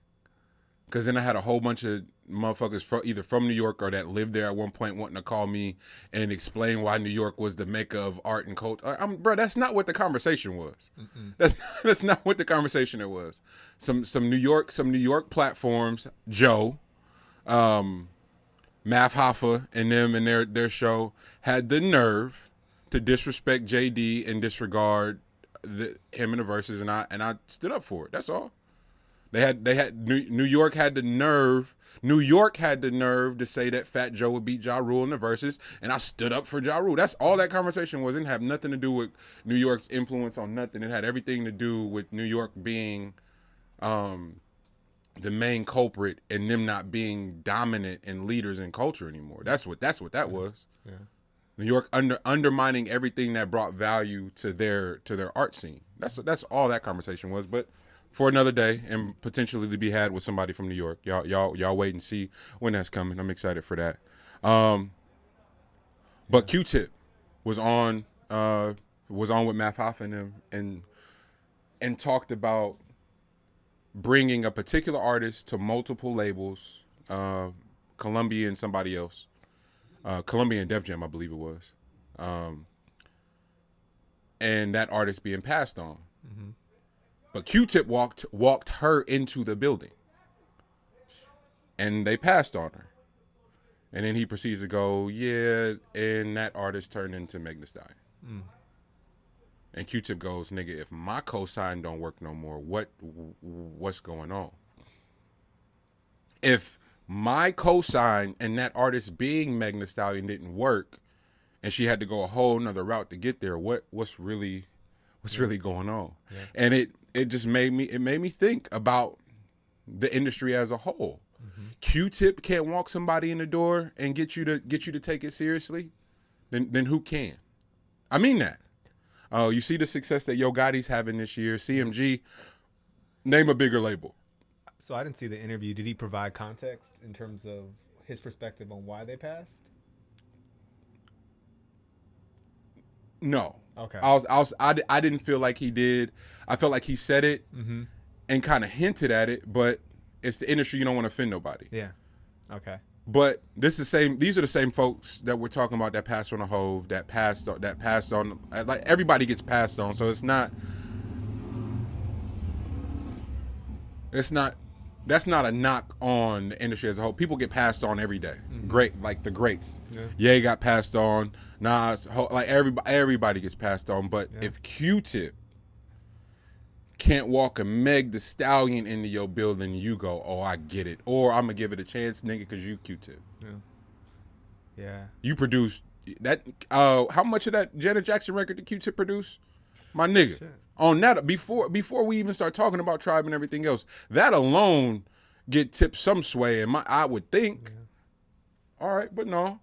Because then I had a whole bunch of motherfuckers either from New York or that lived there at one point wanting to call me and explain why New York was the mecca of art and culture. Bro, that's not what the conversation was. That's not what the conversation it was. Some New York platforms, Joe, Math Hoffa and them and their show had the nerve to disrespect JD and disregard him in the verses, and I stood up for it. That's all. They had New York had the nerve. New York had the nerve to say that Fat Joe would beat Ja Rule in the verses, and I stood up for Ja Rule. That's all that conversation was. It didn't have nothing to do with New York's influence on nothing. It had everything to do with New York being the main culprit and them not being dominant and leaders in culture anymore. That's what that was. Yeah. New York undermining everything that brought value to their art scene. That's all that conversation was. But for another day and potentially to be had with somebody from New York. Y'all wait and see when that's coming. I'm excited for that. But Q-Tip was on with Math Hoffa and them and talked about bringing a particular artist to multiple labels, Columbia and somebody else, Columbia and Def Jam, I believe it was, and that artist being passed on. Mm-hmm. But Q-Tip walked her into the building, and they passed on her. And then he proceeds to go, yeah, and that artist turned into Meg Thee Stallion. Mm. And Q-Tip goes, nigga, if my cosign don't work no more, what's going on? If my cosign and that artist being Meg Thee Stallion didn't work, and she had to go a whole nother route to get there, what's really going on? Yeah. And it just made me think about the industry as a whole. Mm-hmm. Q-Tip can't walk somebody in the door and get you to take it seriously, then who can? I mean that. Oh, you see the success that Yo Gotti's having this year. CMG, name a bigger label. So I didn't see the interview. Did he provide context in terms of his perspective on why they passed? No. Okay. I didn't feel like he did. I felt like he said it mm-hmm. and kind of hinted at it, but it's the industry. You don't want to offend nobody. Yeah. Okay. But these are the same folks that we're talking about that passed on a Hov, that passed on. Like everybody gets passed on, so that's not a knock on the industry as a whole. People get passed on every day. Mm-hmm. Great, like the greats. Yeah. Ye got passed on. Nas, like everybody gets passed on. But if Q-Tip can't walk a Meg Thee Stallion into your building, you go, oh, I get it. Or I'm gonna give it a chance, nigga, because you Q-Tip. Yeah. You produced that. How much of that Janet Jackson record did Q-Tip produce? My nigga. Shit. On that, before we even start talking about Tribe and everything else, that alone get tipped some sway, and I would think. Yeah. All right, but no.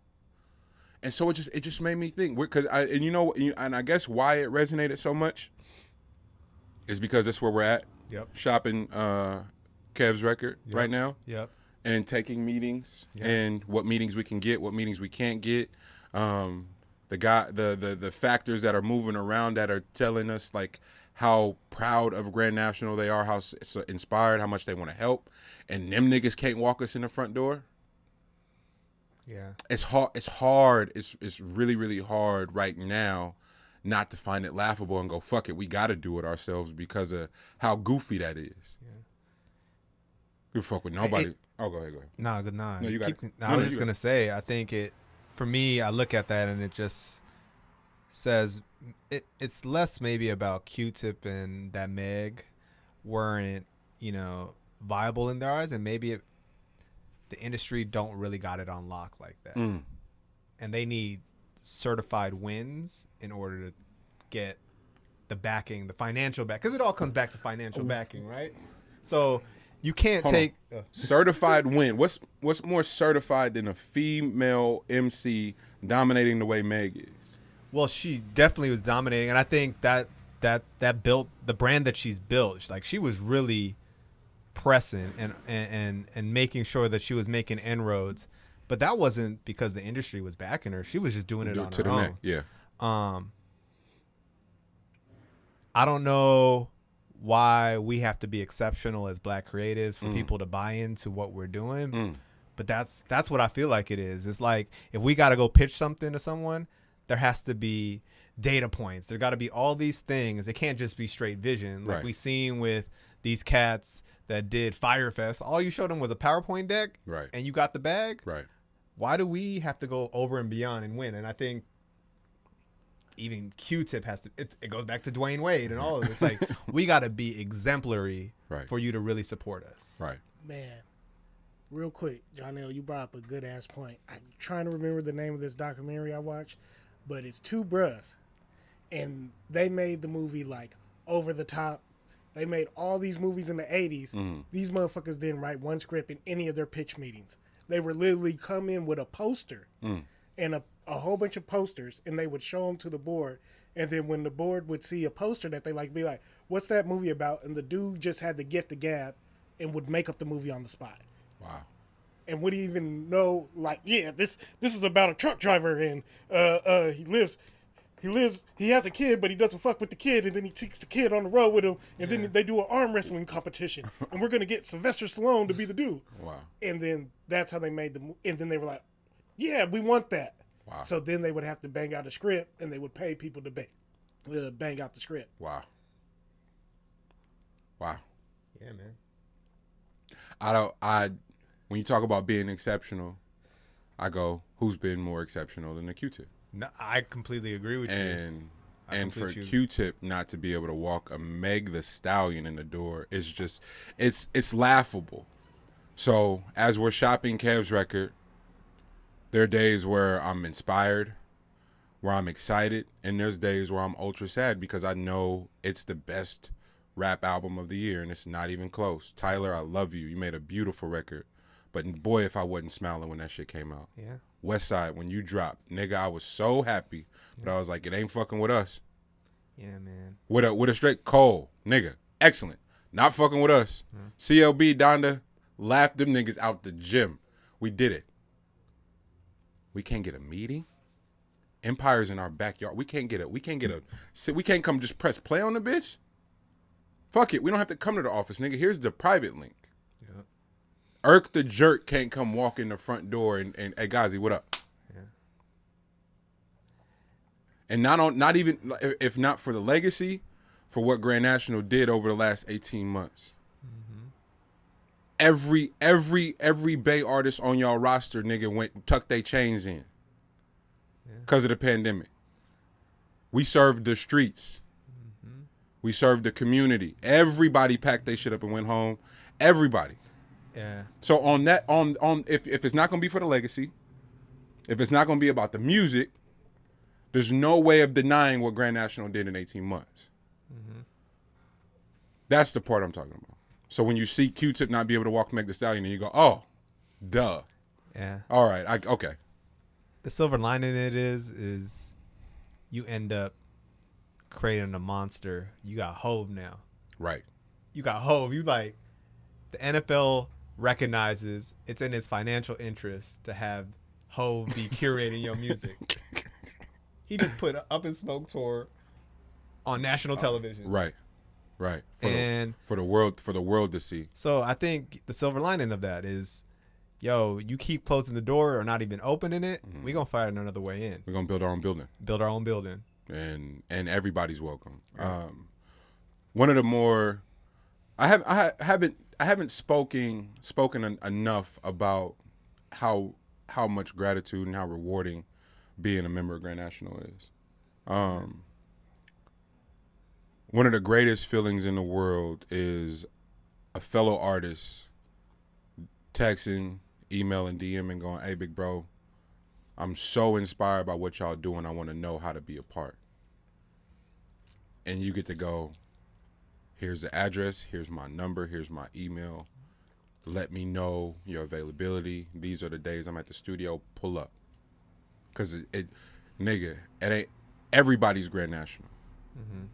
And so it just made me think, because and I guess why it resonated so much is because that's where we're at. Yep. Shopping Kev's record right now. Yep. And taking meetings and what meetings we can get, what meetings we can't get. The the factors that are moving around that are telling us like how proud of Grand National they are, how inspired, how much they want to help, and them niggas can't walk us in the front door. Yeah. It's hard. It's really, really hard right now not to find it laughable and go, fuck it, we got to do it ourselves because of how goofy that is. Yeah. You fuck with nobody. Go ahead. No, good night. No, you got it. I was just going to say, I think for me, I look at that and it just says it's less maybe about Q-Tip and that Meg weren't, viable in their eyes, and maybe the industry don't really got it on lock like that. And they need certified wins in order to get the backing, the financial back, because it all comes back to financial backing, right? So you can't take certified win. What's more certified than a female MC dominating the way Meg is? Well, she definitely was dominating, and I think that built the brand that she's built. Like, she was really pressing and making sure that she was making inroads, but that wasn't because the industry was backing her. She was just doing it on her own. Neck. Yeah. I don't know why we have to be exceptional as Black creatives for people to buy into what we're doing, but that's what I feel like it is. It's like, if we got to go pitch something to someone, there has to be data points. There got to be all these things. It can't just be straight vision. Like we seen with these cats that did Firefest. All you showed them was a PowerPoint deck, right? And you got the bag, right? Why do we have to go over and beyond and win? And I think even Q-Tip has to. It goes back to Dwayne Wade and all of it. It's like, we got to be exemplary for you to really support us, right? Man, real quick, Jonel, you brought up a good ass point. I'm trying to remember the name of this documentary I watched, but it's two bruhs, and they made the movie like over the top. They made all these movies in the 80s. These motherfuckers didn't write one script in any of their pitch meetings. They would literally come in with a poster and a whole bunch of posters, and they would show them to the board. And then when the board would see a poster that they like, be like, what's that movie about? And the dude just had the gift of gab and would make up the movie on the spot. Wow. And would even know, like, yeah, this is about a truck driver, and he has a kid, but he doesn't fuck with the kid, and then he takes the kid on the road with him, and then they do an arm wrestling competition, and we're gonna get Sylvester Stallone to be the dude. Wow. And then that's how they made and then they were like, yeah, we want that. Wow. So then they would have to bang out a script, and they would pay people to bang out the script. Wow. Yeah, man. When you talk about being exceptional, I go, who's been more exceptional than the Q-Tip? No, I completely agree with you. And for Q-Tip not to be able to walk a Meg the Stallion in the door is just, it's laughable. So as we're shopping Kev's record, there are days where I'm inspired, where I'm excited, and there's days where I'm ultra sad because I know it's the best rap album of the year, and it's not even close. Tyler, I love you. You made a beautiful record. But boy, if I wasn't smiling when that shit came out. Yeah. Westside, when you dropped, nigga, I was so happy. But I was like, it ain't fucking with us. Yeah, man. With a straight Cole, nigga, excellent. Not fucking with us. CLB, Donda, laughed them niggas out the gym. We did it. We can't get a meeting. Empire's in our backyard. We can't come just press play on the bitch. Fuck it. We don't have to come to the office, nigga. Here's the private link. Yeah. Irk the jerk can't come walk in the front door and hey, Ghazi, what up? Yeah. And not even, if not for the legacy, for what Grand National did over the last 18 months. Every Bay artist on y'all roster, nigga, tucked their chains in because of the pandemic. We served the streets. We served the community. Everybody packed their shit up and went home. Everybody. Yeah. So on that, if it's not gonna be for the legacy, if it's not gonna be about the music, there's no way of denying what Grand National did in 18 months. That's the part I'm talking about. So when you see Q-Tip not be able to walk Meg the Stallion, and you go, oh, duh. Yeah. All right. Okay. The silver lining in it is you end up creating a monster. You got Hove now. Right. You got Hove. You like, the NFL recognizes it's in its financial interest to have Hove be curating your music. He just put Up in Smoke tour on national television. Right. And for the world to see. So I think the silver lining of that is, yo, you keep closing the door or not even opening it, we're going to find another way in. We're going to build our own building. And everybody's welcome. Right. One of the more I haven't spoken enough about how much gratitude and how rewarding being a member of Grand National is. One of the greatest feelings in the world is a fellow artist texting, emailing, DMing, going, "Hey, big bro, I'm so inspired by what y'all doing. I want to know how to be a part." And you get to go, here's the address, here's my number, here's my email. Let me know your availability. These are the days I'm at the studio. Pull up. Because it ain't everybody's Grand National. Mm-hmm.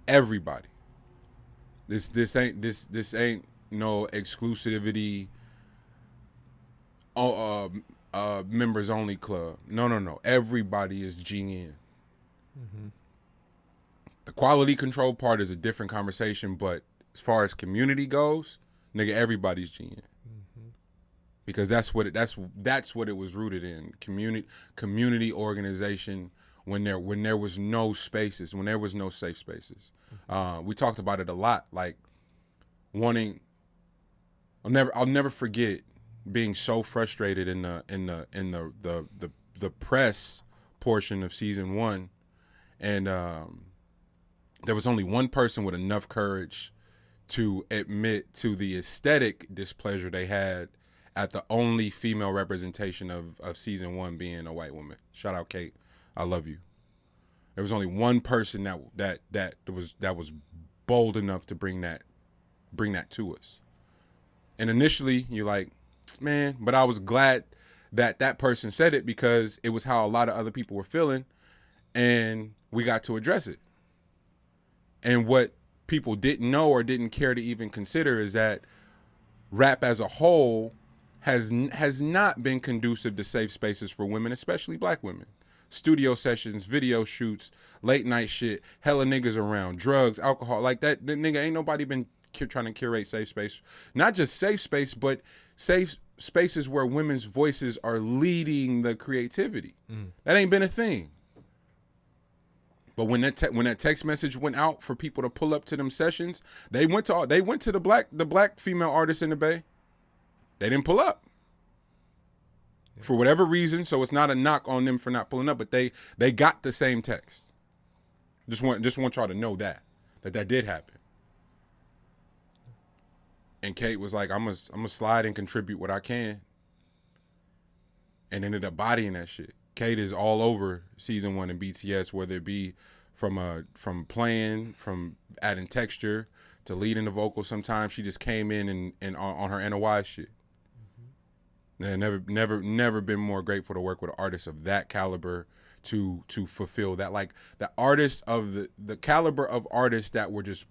Everybody. This ain't no exclusivity members only club. No. Everybody is GN. Mm-hmm. The quality control part is a different conversation, but as far as community goes, nigga, everybody's GN. Mm-hmm. Because that's what it was rooted in. Community organization when there was no spaces, when there was no safe spaces. We talked about it a lot, like wanting. I'll never forget being so frustrated in the press portion of season 1, and there was only one person with enough courage to admit to the aesthetic displeasure they had at the only female representation of season 1 being a white woman. Shout out Kate, I love you. There was only one person that was bold enough to bring that to us. And initially you're like, man, but I was glad that person said it because it was how a lot of other people were feeling, and we got to address it. And what people didn't know or didn't care to even consider is that rap as a whole has not been conducive to safe spaces for women, especially black women. Studio sessions, video shoots, late night shit, hella niggas around, drugs, alcohol, like that. Nigga, ain't nobody been trying to curate safe space. Not just safe space, but safe spaces where women's voices are leading the creativity. That ain't been a thing. But when that text message went out for people to pull up to them sessions, they went to the black female artists in the Bay. They didn't pull up. Yeah. For whatever reason, so it's not a knock on them for not pulling up, but they got the same text. Just want y'all to know that did happen. And Kate was like, I'm gonna slide and contribute what I can. And ended up bodying that shit. Kate is all over season 1 in BTS, whether it be from playing, from adding texture to leading the vocals. Sometimes she just came in and on her NOI shit. Mm-hmm. And never been more grateful to work with an artist of that caliber to fulfill that. Like the artists of the caliber of artists that were just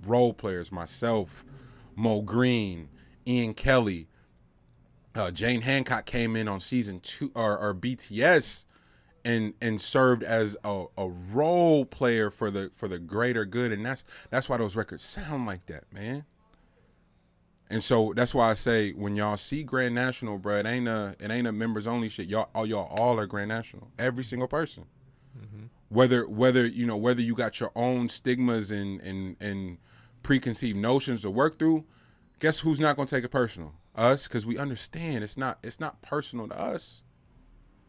role players. Myself, Mo Green, Ian Kelly. Jane Hancock came in on season 2 or BTS and served as a role player for the greater good, and that's why those records sound like that, man. And so that's why I say when y'all see Grand National, bro, it ain't a members only shit. Y'all all are Grand National, every single person. Mm-hmm. Whether you got your own stigmas and preconceived notions to work through, guess who's not gonna take it personal? Us, because we understand it's not personal to us.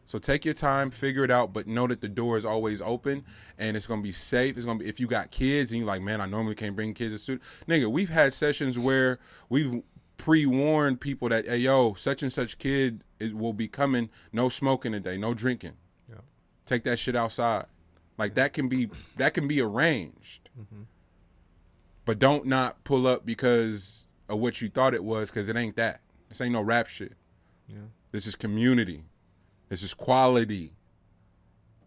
So take your time, figure it out, but know that the door is always open and it's gonna be safe. It's gonna be, if you got kids and you're like, man, I normally can't bring kids to studio. Nigga, we've had sessions where we've pre-warned people that, hey, yo, such and such kid will be coming, no smoking today, no drinking. Yeah. Take that shit outside. Like that can be arranged. Mm-hmm. But don't not pull up because of what you thought it was, because it ain't that. This ain't no rap shit. Yeah. This is community. This is quality.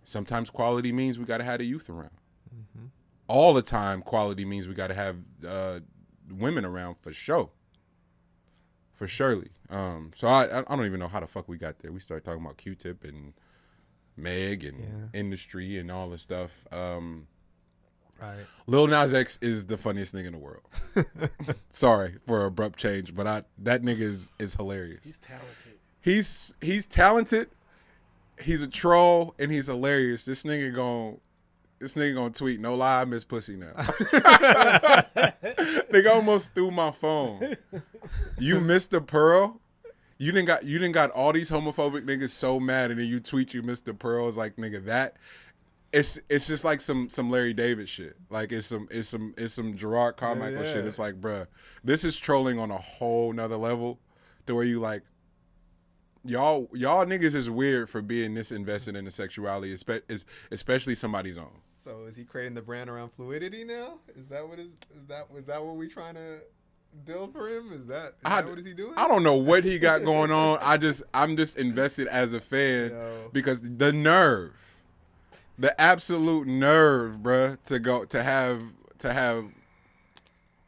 Sometimes quality means we got to have the youth around. Mm-hmm. All the time, quality means we got to have women around for sure. For surely. So I don't even know how the fuck we got there. We started talking about Q-Tip and Meg and industry and all this stuff. Right. Lil Nas X is the funniest nigga in the world. Sorry for abrupt change, but that nigga is hilarious. He's talented. He's talented. He's a troll and he's hilarious. This nigga gonna tweet, no lie, I miss pussy now. Nigga almost threw my phone. You missed the pearl? You didn't got all these homophobic niggas so mad, and then you tweet you missed the pearl. It's like, nigga, that it's just like some Larry David shit. Like it's some Gerard Carmichael shit. It's like, bruh, this is trolling on a whole nother level to where you like, y'all niggas is weird for being this invested in the sexuality, especially somebody's own. So is he creating the brand around fluidity now? Is that what we trying to build for him? Is that what is he doing? I don't know what he got going on. I'm just invested as a fan because the nerve, the absolute nerve, bruh, to have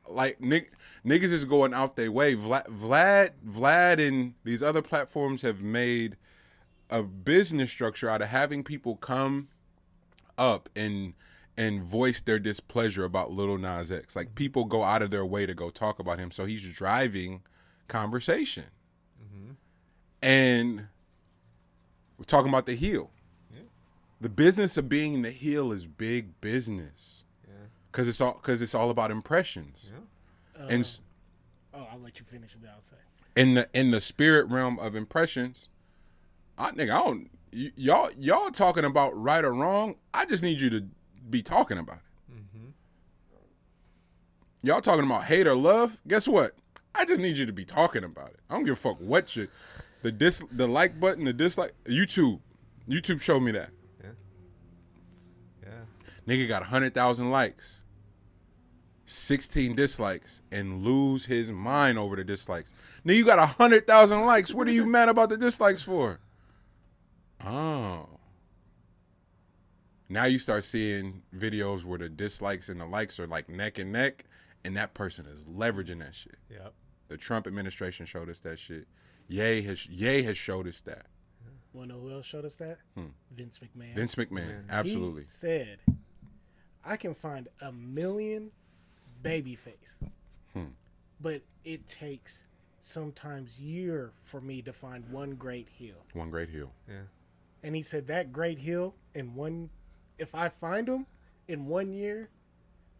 like niggas is going out their way. Vlad and these other platforms have made a business structure out of having people come up and voice their displeasure about Lil Nas X. Like, people go out of their way to go talk about him, so he's driving conversation. Mm-hmm. And we're talking about the heel. Yeah. The business of being the heel is big business. Yeah. Because it's all about impressions. Yeah. I'll let you finish it outside. In the spirit realm of impressions, y'all talking about right or wrong. I just need you to be talking about it. Mm-hmm. Y'all talking about hate or love. Guess what? I just need you to be talking about it. I don't give a fuck what the like button, the dislike. YouTube showed me that. Yeah. Nigga got 100,000 likes, 16 dislikes, and lose his mind over the dislikes. Now you got 100,000 likes. What are you mad about the dislikes for? Oh. Now you start seeing videos where the dislikes and the likes are like neck and neck, and that person is leveraging that shit. Yep. The Trump administration showed us that shit. Ye has showed us that. Want to know who else showed us that? Vince McMahon. Vince McMahon, absolutely. He said, I can find 1 million babyface, but it takes sometimes year for me to find one great heel. One great heel. Yeah. And he said that great heel if I find him in 1 year,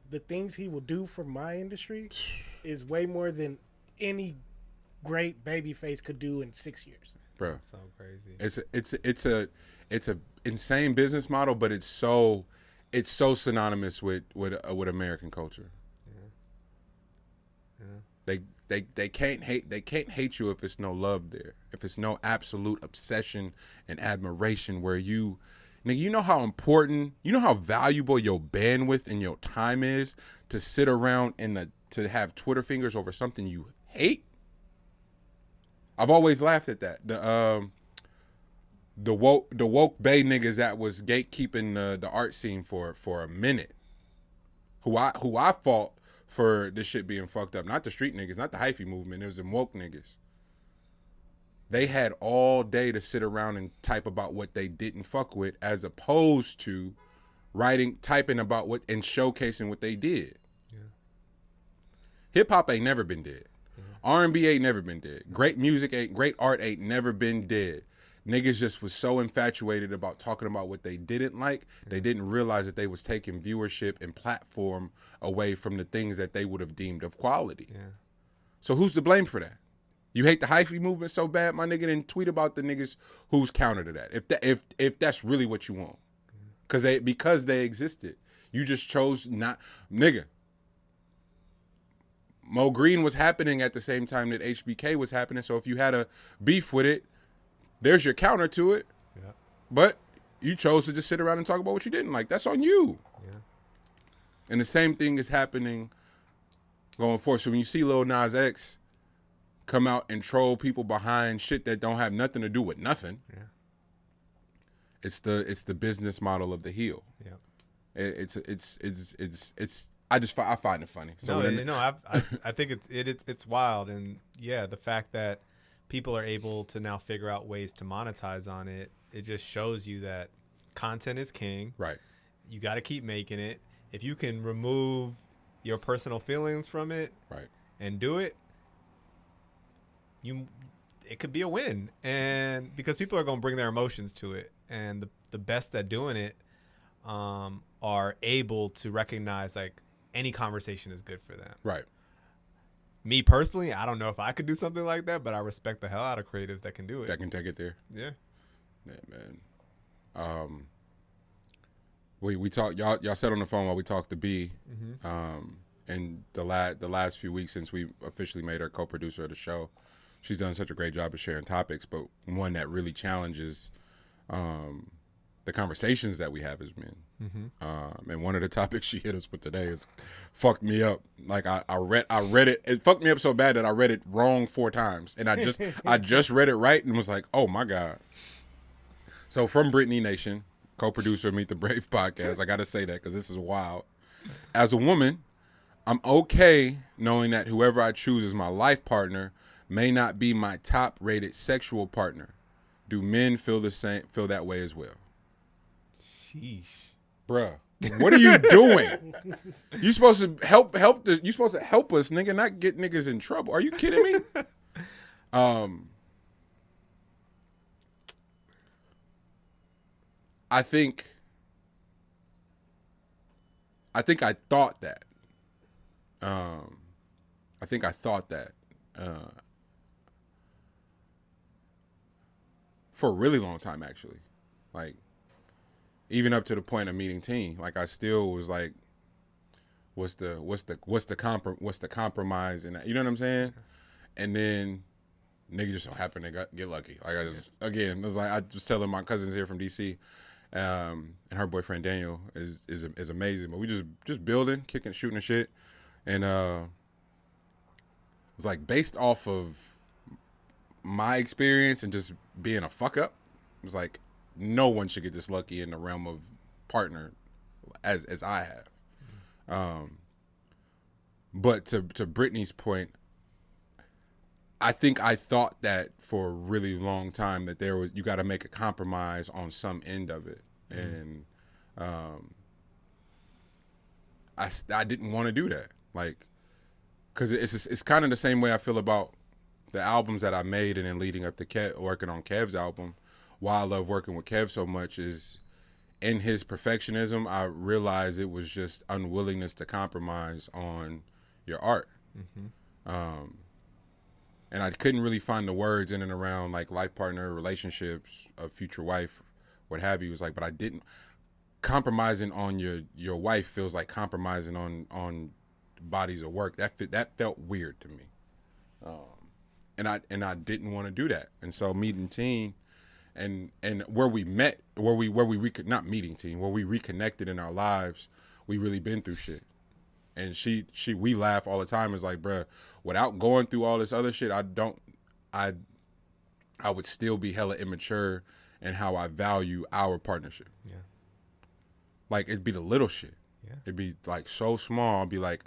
the things he will do for my industry is way more than any great babyface could do in 6 years. Bro, that's so crazy. It's a insane business model, but it's so synonymous with American culture. Yeah. They can't hate you if it's no love there. If it's no absolute obsession and admiration where you know how important, you know how valuable your bandwidth and your time is to sit around and to have Twitter fingers over something you hate. I've always laughed at that. The woke Bay niggas that was gatekeeping the art scene for a minute. Who I fought for this shit being fucked up. Not the street niggas, not the hyphy movement. It was them woke niggas. They had all day to sit around and type about what they didn't fuck with, as opposed to typing about what and showcasing what they did. Yeah. Hip hop ain't never been dead. R&B ain't never been dead. Great music great art ain't never been dead. Niggas just was so infatuated about talking about what they didn't like, they didn't realize that they was taking viewership and platform away from the things that they would have deemed of quality. Yeah. So who's to blame for that? You hate the hyphy movement so bad, my nigga, then tweet about the niggas who's counter to that. If that's really what you want. Because they existed. You just chose not, nigga. Mo Green was happening at the same time that HBK was happening. So if you had a beef with it, there's your counter to it. Yeah. But you chose to just sit around and talk about what you didn't like. That's on you. Yeah. And the same thing is happening going forward. So when you see Lil Nas X come out and troll people behind shit that don't have nothing to do with nothing, it's the business model of the heel. Yeah. I find it funny. So I think it's wild, and the fact that people are able to now figure out ways to monetize on it it just shows you that content is king. Right. You got to keep making it. If you can remove your personal feelings from it, Right. and do it, it could be a win. And because people are going to bring their emotions to it, and the best at doing it are able to recognize like any conversation is good for them. Right. Me personally, I don't know if I could do something like that, but I respect the hell out of creatives that can do it. That can take it there. Yeah. Yeah, man. We talked. Y'all sat on the phone while we talked to B. And the last few weeks since we officially made her co-producer of the show, she's done such a great job of sharing topics, but one that really challenges the conversations that we have as men. And one of the topics she hit us with today is fucked me up. Like I read it. It fucked me up so bad that I read it wrong 4 times, and I just read it right and was like, oh my God. So from Brittany Nation, co-producer of Meet the Brave podcast, I got to say that because this is wild. As a woman, I'm okay knowing that whoever I choose as my life partner may not be my top-rated sexual partner. Do men feel that way as well? Sheesh. Bruh, what are you doing? You supposed to help you supposed to help us, nigga, not get niggas in trouble. Are you kidding me? I think I thought that. For a really long time, actually. Like, even up to the point of meeting Teen, like I still was like, what's the compromise in that? You know what I'm saying? And then nigga just so happened to get lucky. Like I was telling my cousins here from DC, and her boyfriend Daniel is amazing. But we just building, kicking, shooting and shit, and it's like based off of my experience and just being a fuck up. It was like no one should get this lucky in the realm of partner as I have. But to Brittany's point, I think I thought that for a really long time that you got to make a compromise on some end of it, and I didn't want to do that, like, because it's kind of the same way I feel about the albums that I made, and then leading up to working on Kev's album. Why I love working with Kev so much is in his perfectionism, I realized it was just unwillingness to compromise on your art. And I couldn't really find the words in and around like life partner, relationships, a future wife, what have you. It was like, but I didn't. Compromising on your wife feels like compromising on bodies of work. That felt weird to me. And I didn't want to do that. And so meeting Teen and where we met, where we not meeting Teen, where we reconnected in our lives, we really been through shit. And we laugh all the time. It's like, bruh, without going through all this other shit, I would still be hella immature in how I value our partnership. Yeah. Like, it'd be the little shit. Yeah. It'd be like so small. I'd be like,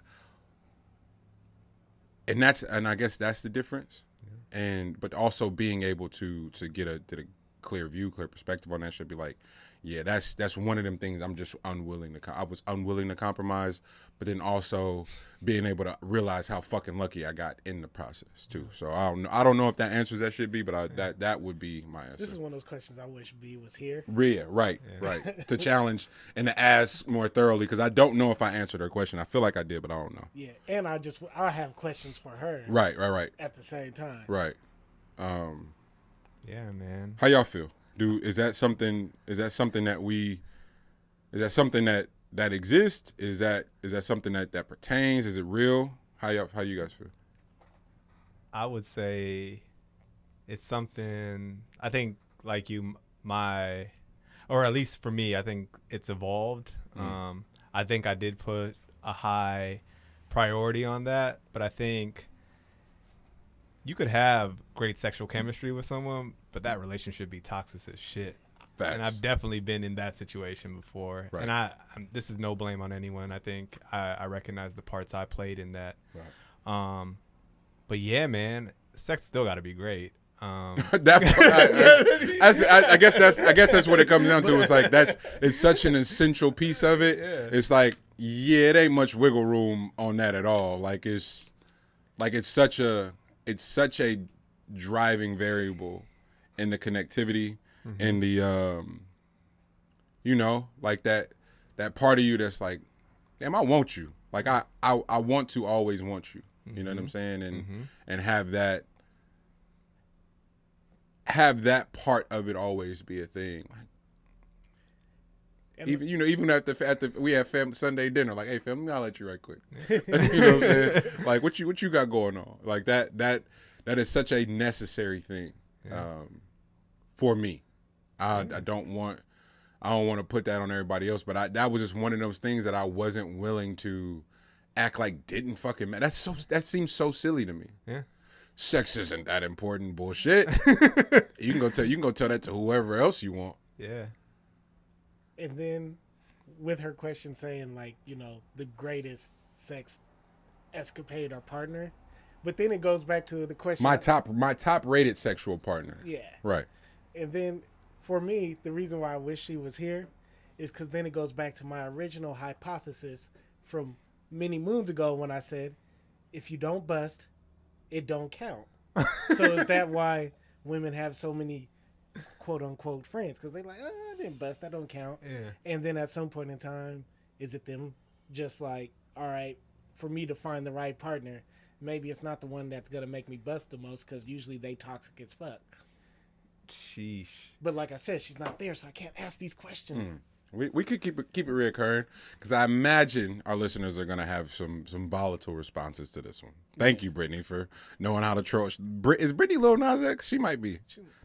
and I guess that's the difference. Yeah. But also being able to get a clear view, clear perspective on that should be like, yeah, that's one of them things I'm just unwilling to. I was unwilling to compromise, but then also being able to realize how fucking lucky I got in the process too. So I don't know if that answers that should be, but that would be my answer. This is one of those questions I wish B was here. Yeah, right. To challenge and to ask more thoroughly, because I don't know if I answered her question. I feel like I did, but I don't know. Yeah, and I have questions for her. Right. At the same time. Right. Yeah, man. How y'all feel? Is that something that exists? Is that something that pertains? Is it real? How you guys feel? I would say it's something, I think, like or at least for me, I think it's evolved. I think I did put a high priority on that, but I think you could have great sexual chemistry with someone, but that relationship be toxic as shit. Facts. And I've definitely been in that situation before. Right. And this is no blame on anyone. I think I recognize the parts I played in that. Right. But yeah, man, sex still got to be great. I guess that's what it comes down to. It's like it's such an essential piece of it. Yeah. It's like, yeah, it ain't much wiggle room on that at all. Like it's such a driving variable in the connectivity and the like that part of you that's like, damn, I want you. Like I want to always want you. You know what I'm saying? And have that part of it always be a thing. Like, even at the we have family Sunday dinner, like, hey fam, I'll let you right quick. You know what I'm saying? Like what you got going on? Like that is such a necessary thing for me. I don't want to put that on everybody else, but that was just one of those things that I wasn't willing to act like didn't fucking matter. That seems so silly to me. Yeah. Sex isn't that important, bullshit. You can go tell that to whoever else you want. Yeah. And then with her question saying like, the greatest sex escapade or partner, but then it goes back to the question. My top rated sexual partner. Yeah. Right. And then for me, the reason why I wish she was here is because then it goes back to my original hypothesis from many moons ago when I said, if you don't bust, it don't count. So is that why women have so many quote unquote friends? Because they're like, I didn't bust, that don't count. Yeah. And then at some point in time, is it them just like, all right, for me to find the right partner, maybe it's not the one that's going to make me bust the most because usually they toxic as fuck. Sheesh. But like I said, she's not there, so I can't ask these questions. We could keep it reoccurring because I imagine our listeners are gonna have some volatile responses to this one. Thank you, Brittany, for knowing how to troll. Is Brittany Lil Nas X? She might be.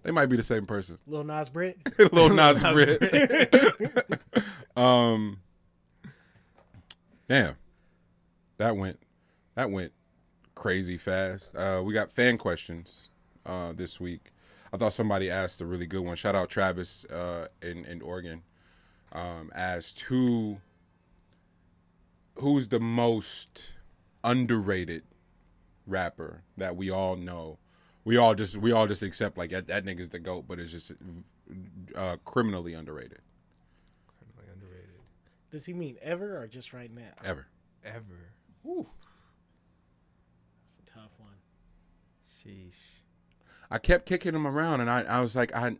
They might be the same person. Lil Nas Brit. Lil Nas Brit. Damn, that went crazy fast. We got fan questions this week. I thought somebody asked a really good one. Shout out Travis in Oregon. As to who's the most underrated rapper that we all know. We all just accept like that nigga's the GOAT, but it's just criminally underrated. Criminally underrated. Does he mean ever or just right now? Ever. Whew. That's a tough one. Sheesh. I kept kicking him around, and I was like, I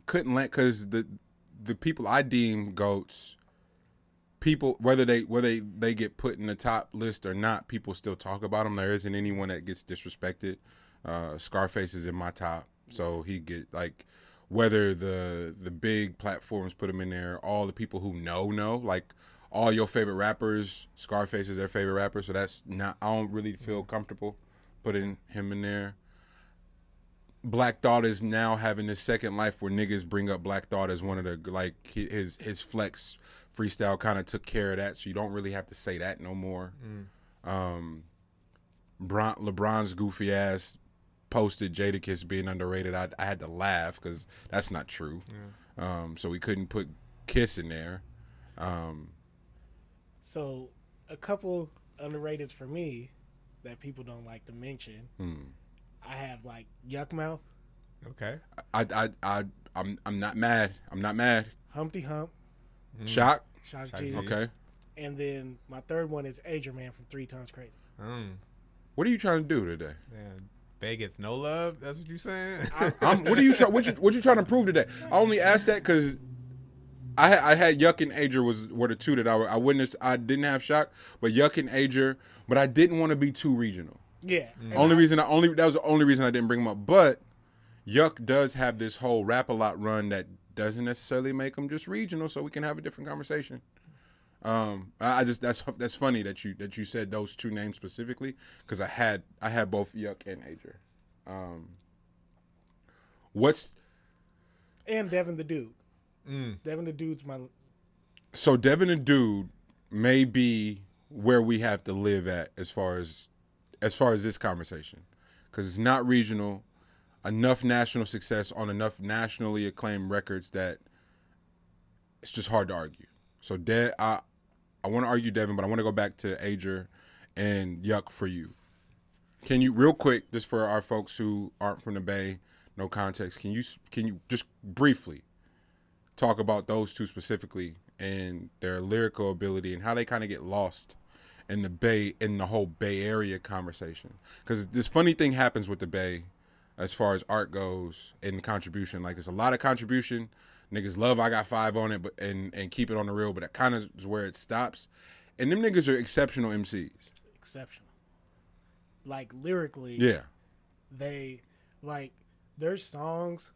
couldn't let, because the people I deem GOATs, people, whether they get put in the top list or not, people still talk about them. There isn't anyone that gets disrespected. Scarface is in my top, so he get, like, whether the big platforms put him in there, all the people who know, like all your favorite rappers, Scarface is their favorite rapper, so that's not, I don't really feel comfortable putting him in there. Black Thought is now having this second life where niggas bring up Black Thought as one of the, like, his flex freestyle kind of took care of that, so you don't really have to say that no more. LeBron's goofy ass posted Jadakiss being underrated. I had to laugh because that's not true. So we couldn't put Kiss in there. So a couple underrateds for me that people don't like to mention. I have like Yuck Mouth. Okay. I'm not mad. Humpty Hump. Shock G. Okay. And then my third one is Ager Man from 3 Times Crazy. What are you trying to do today? Man, Bay gets no love. That's what you saying? What you trying to prove today? I only asked that because I had Yuck and Ager were the two that I witnessed. I didn't have Shock, but Yuck and Ager, but I didn't want to be too regional. Yeah. That was the only reason I didn't bring him up. But Yuck does have this whole Rap a Lot run that doesn't necessarily make him just regional, so we can have a different conversation. That's funny that you said those two names specifically, because I had both Yuck and Ager. And Devin the Dude. Devin the Dude's my. So Devin the Dude may be where we have to live at as far as this conversation, because it's not regional, enough national success on enough nationally acclaimed records that it's just hard to argue. So I want to argue Devin, but I want to go back to Ager and Yuck for you. Can you, real quick, just for our folks who aren't from the Bay, No Context. Can you just briefly talk about those two specifically and their lyrical ability and how they kind of get lost in the whole Bay Area conversation? Because this funny thing happens with the Bay as far as art goes and contribution. Like, it's a lot of contribution. Niggas love I Got 5 on it, but and keep it on the real, but that kind of is where it stops. And them niggas are exceptional MCs. Exceptional. Like, lyrically, Yeah. they, like, their songs.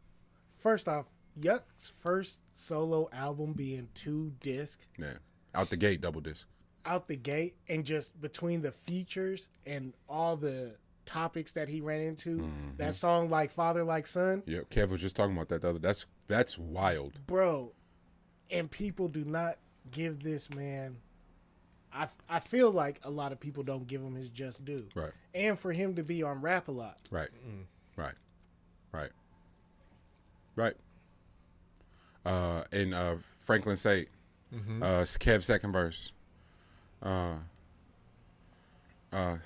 First off, Yuck's first solo album being 2 discs. Yeah. Out the gate, double disc. Out the gate, and just between the features and all the topics that he ran into, that song like Father Like Son. Yeah, Kev was just talking about that the other. That's wild. Bro, and people do not give this man, I feel like a lot of people don't give him his just due. Right. And for him to be on Rap a Lot. Right. Right. Right. Right. And Franklin Sate, Kev's second verse.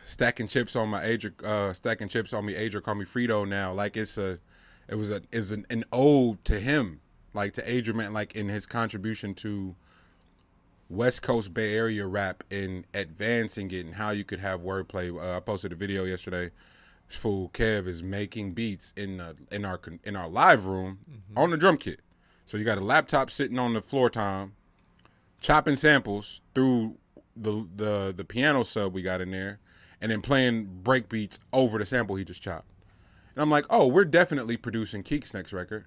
Stacking chips on my age, stacking chips on me, age or call me Frito now. Like, it's an ode to him, like to Adrian, man, like in his contribution to West Coast Bay Area rap and advancing it and how you could have wordplay. I posted a video yesterday. Fool Kev is making beats in our live room on the drum kit. So you got a laptop sitting on the floor, Tom, chopping samples through the piano sub we got in there, and then playing break beats over the sample he just chopped. And I'm like, oh, we're definitely producing Keek's next record,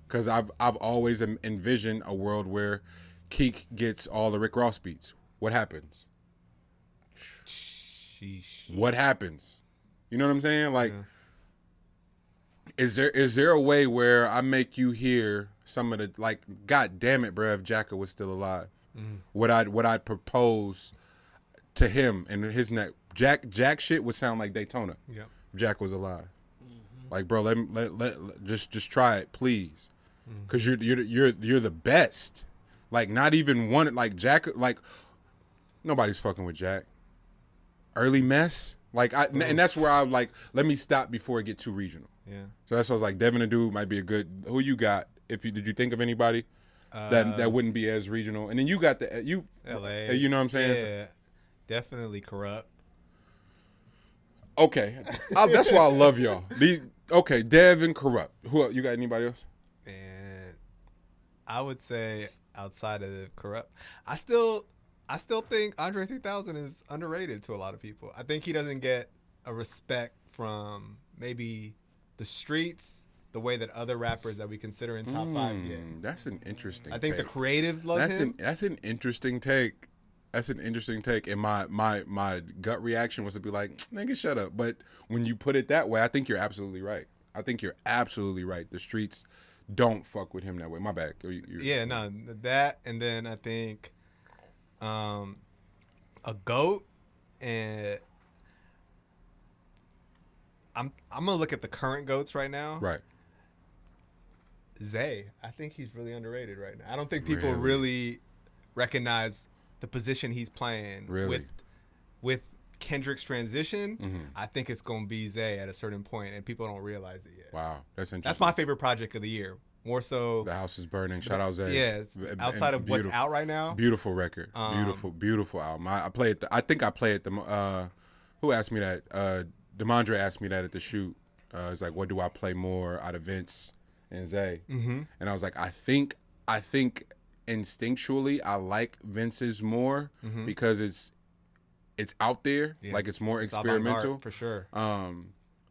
because I've always envisioned a world where Keek gets all the Rick Ross beats. What happens? Sheesh. What happens? You know what I'm saying? Like, is there a way where I make you hear some of the, like, God damn it, bruh, if Jacka was still alive, what I'd propose to him and his neck, Jack shit would sound like Daytona. Yeah. If Jack was alive. Like, bro, just try it, please, because you're the best. Like, not even one, like Jack, like nobody's fucking with Jack. Early Mess, like and that's where I like, let me stop before it get too regional. Yeah. So that's why I was like, Devin Adu might be a good. Who you got? Did you think of anybody that wouldn't be as regional? And then you got LA. You know what I'm saying? Yeah, definitely Corrupt. Okay, that's why I love y'all. Okay, Dev and Corrupt. Who you got? Anybody else? And I would say outside of Corrupt, I still think Andre 3000 is underrated to a lot of people. I think he doesn't get a respect from maybe the streets the way that other rappers that we consider in top 5 get. That's an interesting I think take. the creatives love him. That's an interesting take. That's an interesting take. And my gut reaction was to be like, nigga, shut up. But when you put it that way, I think you're absolutely right. I think you're absolutely right. The streets don't fuck with him that way. My bad. Yeah, no, that, and then I think a GOAT, and I'm gonna look at the current GOATs right now. Right. Zay, I think he's really underrated right now. I don't think people really recognize the position he's playing. Really? With Kendrick's transition. I think it's gonna be Zay at a certain point, and people don't realize it yet. Wow, that's interesting. That's my favorite project of the year. More so, The House is Burning. Shout out Zay. Yeah, outside of what's out right now. Beautiful record. Beautiful album. I play it. I think I play it. Who asked me that? Demondre asked me that at the shoot. It's like, what do I play more out of Vince and Zay? And I was like, I think instinctually I like Vince's more because it's out there. Yeah, like, it's more experimental for sure.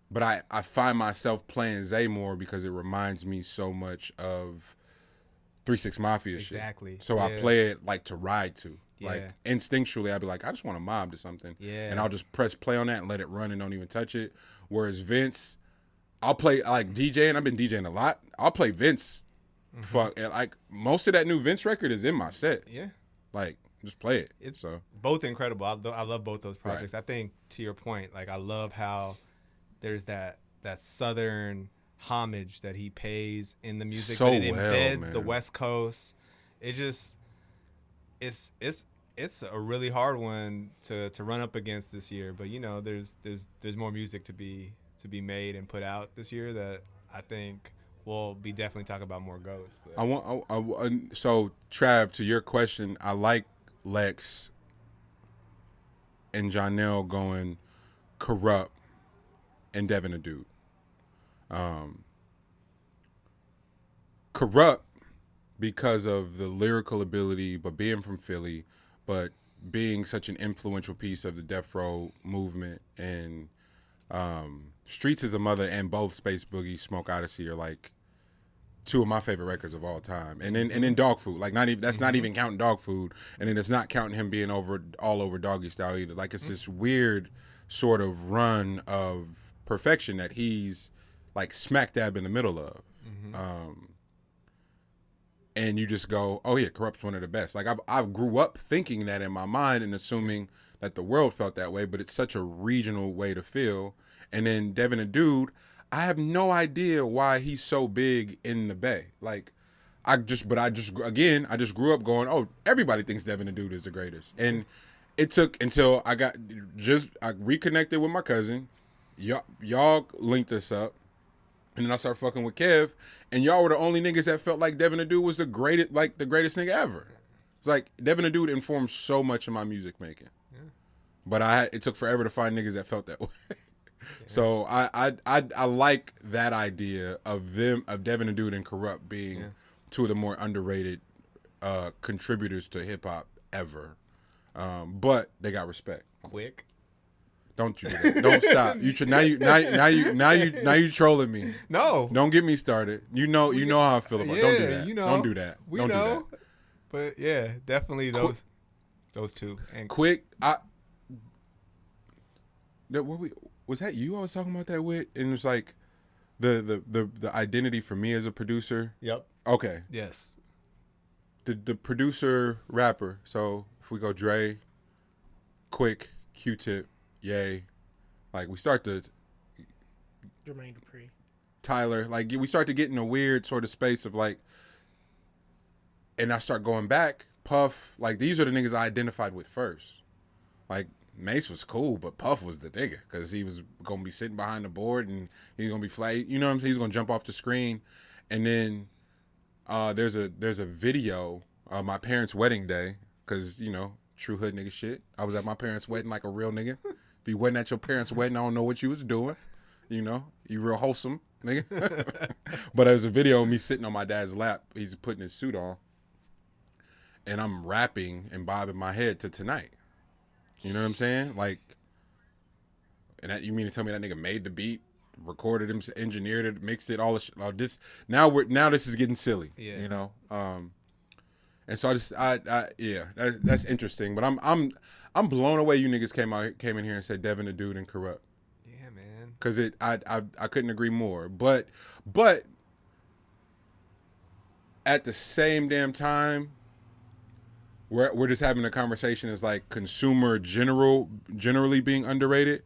But I find myself playing Zay more because it reminds me so much of 3 6 Mafia shit. Exactly. So I play it like to ride to. Yeah. Like, instinctually, I'd be like, I just want to mob to something. Yeah. And I'll just press play on that and let it run and don't even touch it. Whereas Vince, I'll play, like DJing, I've been DJing a lot. I'll play Vince. Fuck, and like most of that new Vince record is in my set. Yeah. Like, just play it. It's so both incredible. I love both those projects. Right. I think, to your point, like, I love how there's that southern homage that he pays in the music, so but it embeds man. The West Coast. It just it's a really hard one to run up against this year. But, you know, there's more music to be made and put out this year that I think we'll be definitely talking about more goats. But. So Trav, to your question, I like Lex and Jonel going Corrupt and Devin the Dude. Corrupt because of the lyrical ability, but being from Philly, but being such an influential piece of the Death Row movement, and Streets is a Mother and both Space Boogie, Smoke Odyssey are like two of my favorite records of all time. And then Dog Food, like not even that's not even counting Dog Food, and then it's not counting him being all over Doggy Style either. Like it's this weird sort of run of perfection that he's like smack dab in the middle of. And you just go, oh yeah, Corrupt's one of the best. Like I've grew up thinking that in my mind and assuming that the world felt that way, but it's such a regional way to feel. And then Devin the Dude, I have no idea why he's so big in the Bay. Like I just grew up going, oh, everybody thinks Devin the Dude is the greatest. And it took until I reconnected with my cousin. Y'all linked us up. And then I started fucking with Kev, and y'all were the only niggas that felt like Devin the Dude was the greatest nigga ever. It's like Devin the Dude informed so much of my music making, but it took forever to find niggas that felt that way. So I like that idea of Devin the Dude and Corrupt being two of the more underrated contributors to hip hop ever, but they got respect. Quick. Don't you do that. Don't stop. Now you trolling me. No. Don't get me started. You know how I feel about it. Don't do that. Don't do that. Don't do that. But yeah, definitely those two. And Quick, was that you I was talking about that with? And it was like the identity for me as a producer. Yep. Okay. Yes. The producer rapper. So if we go Dre, Quick, Q-Tip, Yay, like we start to Jermaine Dupri, Tyler, like we start to get in a weird sort of space of like, and I start going back, Puff, like these are the niggas I identified with first. Like Mace was cool, but Puff was the nigga because he was gonna be sitting behind the board and he's gonna be flat, you know what I'm saying? He's gonna jump off the screen, and then there's a video of my parents' wedding day because true hood nigga shit. I was at my parents' wedding like a real nigga. If you wasn't at your parents' wedding, I don't know what you was doing. You real wholesome, nigga. But there's a video of me sitting on my dad's lap. He's putting his suit on. And I'm rapping and bobbing my head to Tonight. You know what I'm saying? Like, and that, you mean to tell me that nigga made the beat, recorded him, engineered it, mixed it, all this. Now this is getting silly. Yeah. And so that's interesting. But I'm blown away. You niggas came in here and said Devin the Dude and Corrupt. Yeah, man. Because I couldn't agree more. But at the same damn time, we're just having a conversation as like consumer generally being underrated.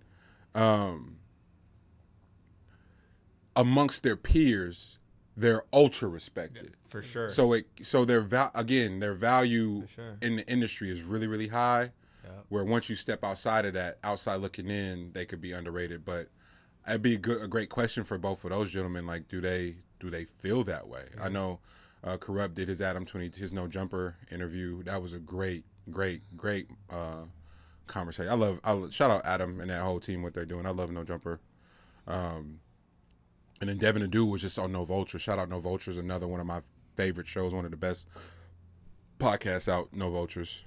Amongst their peers, they're ultra respected. Yeah, for sure. So their value in the industry is really, really high. Yep. Where once you step outside of that, outside looking in, they could be underrated. But it'd be a great question for both of those gentlemen. Like, do they feel that way? Mm-hmm. I know Corrupt did his his No Jumper interview. That was a great conversation. I love shout out Adam and that whole team, what they're doing. I love No Jumper. And then Devin the Dude was just on No Vulture. Shout out No Vultures, another one of my favorite shows, one of the best podcasts out, No Vultures.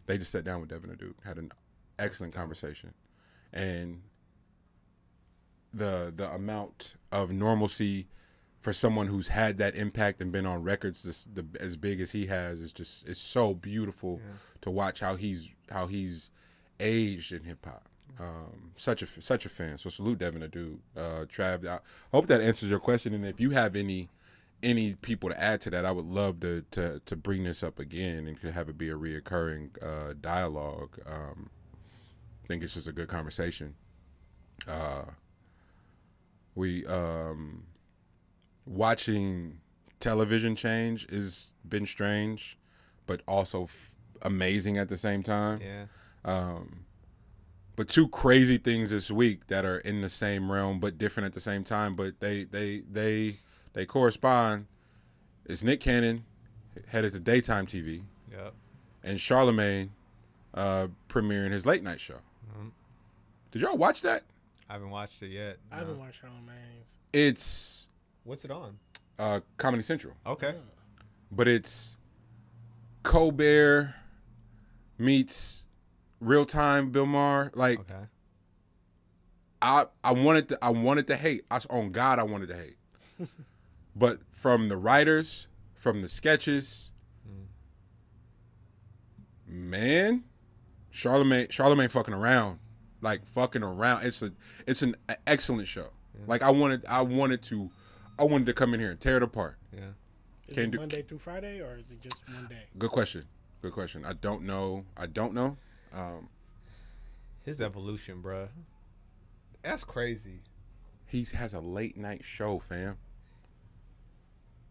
They just sat down with Devin the Dude, had an excellent conversation. And the amount of normalcy for someone who's had that impact and been on records as big as he has it's so beautiful to watch how he's aged in hip hop. Such a fan. So salute Devin the Dude. Trav, I hope that answers your question. And if you have any people to add to that, I would love to bring this up again and to have it be a reoccurring dialogue. I think it's just a good conversation. Watching television change has been strange, but also amazing at the same time. Yeah. But two crazy things this week that are in the same realm but different at the same time, but they correspond. It's Nick Cannon headed to daytime TV. Yep. And Charlamagne premiering his late night show. Mm-hmm. Did y'all watch that? I haven't watched it yet. I haven't watched Charlamange's. It's What's it on? Comedy Central. Okay. But it's Colbert meets real time Bill Maher. Like Okay. I wanted to hate. On God I wanted to hate. But from the writers, from the sketches, man, Charlamagne fucking around. Like fucking around. It's an excellent show. Yeah. Like I wanted to come in here and tear it apart. Yeah. Is it Monday through Friday or is it just one day? Good question. I don't know. His evolution, bruh. That's crazy. He has a late night show, fam.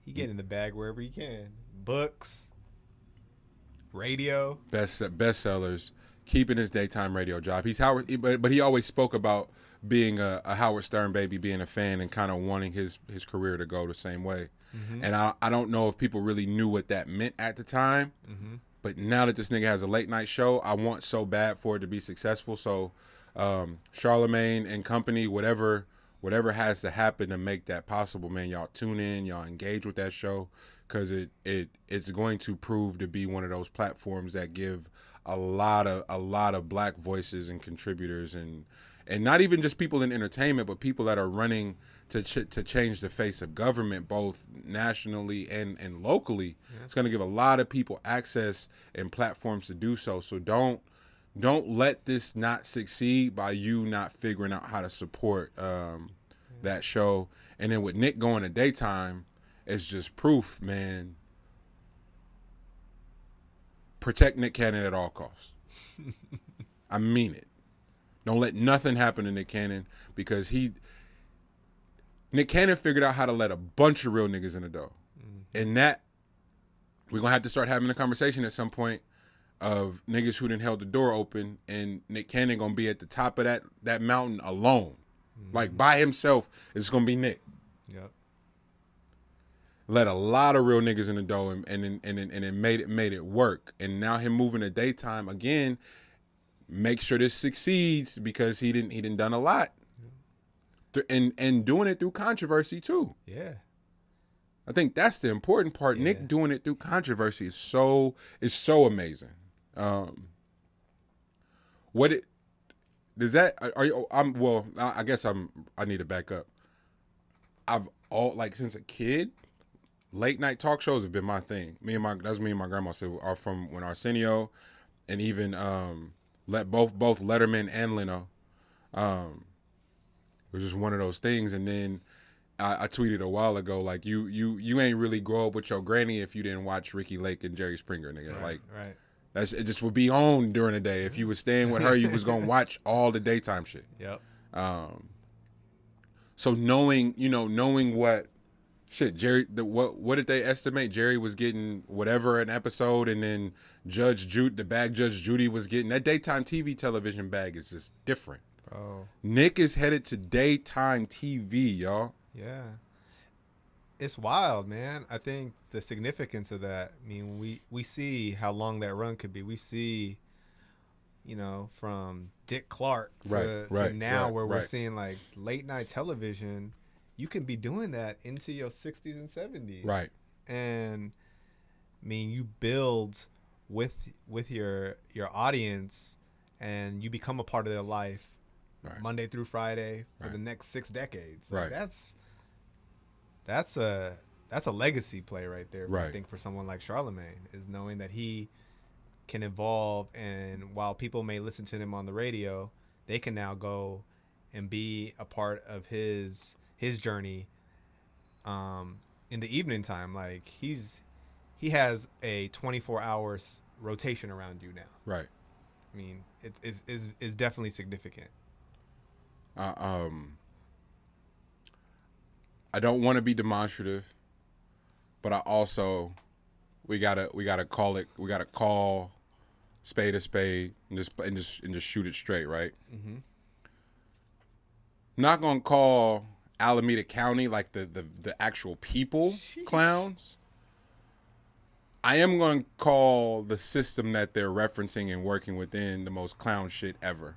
He get in the bag wherever he can. Books, radio, bestsellers, keeping his daytime radio job. He's Howard, but he always spoke about being a Howard Stern baby, being a fan, and kind of wanting his career to go the same way. Mm-hmm. And I don't know if people really knew what that meant at the time. Mm-hmm. But now that this nigga has a late night show, I want so bad for it to be successful. So Charlamagne and company, whatever has to happen to make that possible, man, y'all tune in, y'all engage with that show, because it's going to prove to be one of those platforms that give a lot of black voices and contributors, and not even just people in entertainment, but people that are running to change the face of government, both nationally and locally. Yeah. It's going to give a lot of people access and platforms to do so. So don't let this not succeed by you not figuring out how to support that show. And then with Nick going to daytime, it's just proof, man. Protect Nick Cannon at all costs. I mean it. Don't let nothing happen to Nick Cannon, because Nick Cannon figured out how to let a bunch of real niggas in the door. Mm-hmm. And that, we're going to have to start having a conversation at some point of niggas who didn't held the door open, and Nick Cannon going to be at the top of that mountain alone. Mm-hmm. Like by himself, it's going to be Nick. Yep. Let a lot of real niggas in the door, and it made it work. And now him moving to daytime again, make sure this succeeds, because he didn't done a lot. And doing it through controversy too. Yeah. I think that's the important part. Yeah. Nick doing it through controversy is so amazing. I guess I need to back up. Since a kid, late night talk shows have been my thing. Me and my grandma said are from when Arsenio, and even both Letterman and Leno. It was just one of those things. And then I tweeted a while ago, like, you ain't really grow up with your granny if you didn't watch Ricky Lake and Jerry Springer, nigga. Right, right. It just would be on during the day. If you was staying with her, you was gonna watch all the daytime shit. Yep. So knowing what shit Jerry, what did they estimate? Jerry was getting whatever an episode, and then Judge Judy was getting that daytime TV television bag is just different. Oh. Nick is headed to daytime TV, y'all. Yeah. It's wild, man. I think the significance of that, I mean, we see how long that run could be. We see, from Dick Clark to now where we're seeing like late night television. You can be doing that into your 60s and 70s. Right. And I mean, you build with your audience, and you become a part of their life. Right. Monday through Friday for the next 6 decades. Like, that's a legacy play right there. Right. I think for someone like Charlamagne, is knowing that he can evolve, and while people may listen to him on the radio, they can now go and be a part of his journey in the evening time. Like he has a 24 hours rotation around you now. Right. I mean, it's definitely significant. I don't want to be demonstrative, but I also we gotta call spade a spade, and just shoot it straight, right? Mm-hmm. I'm not gonna call Alameda County like the actual people clowns. I am gonna call the system that they're referencing and working within the most clown shit ever.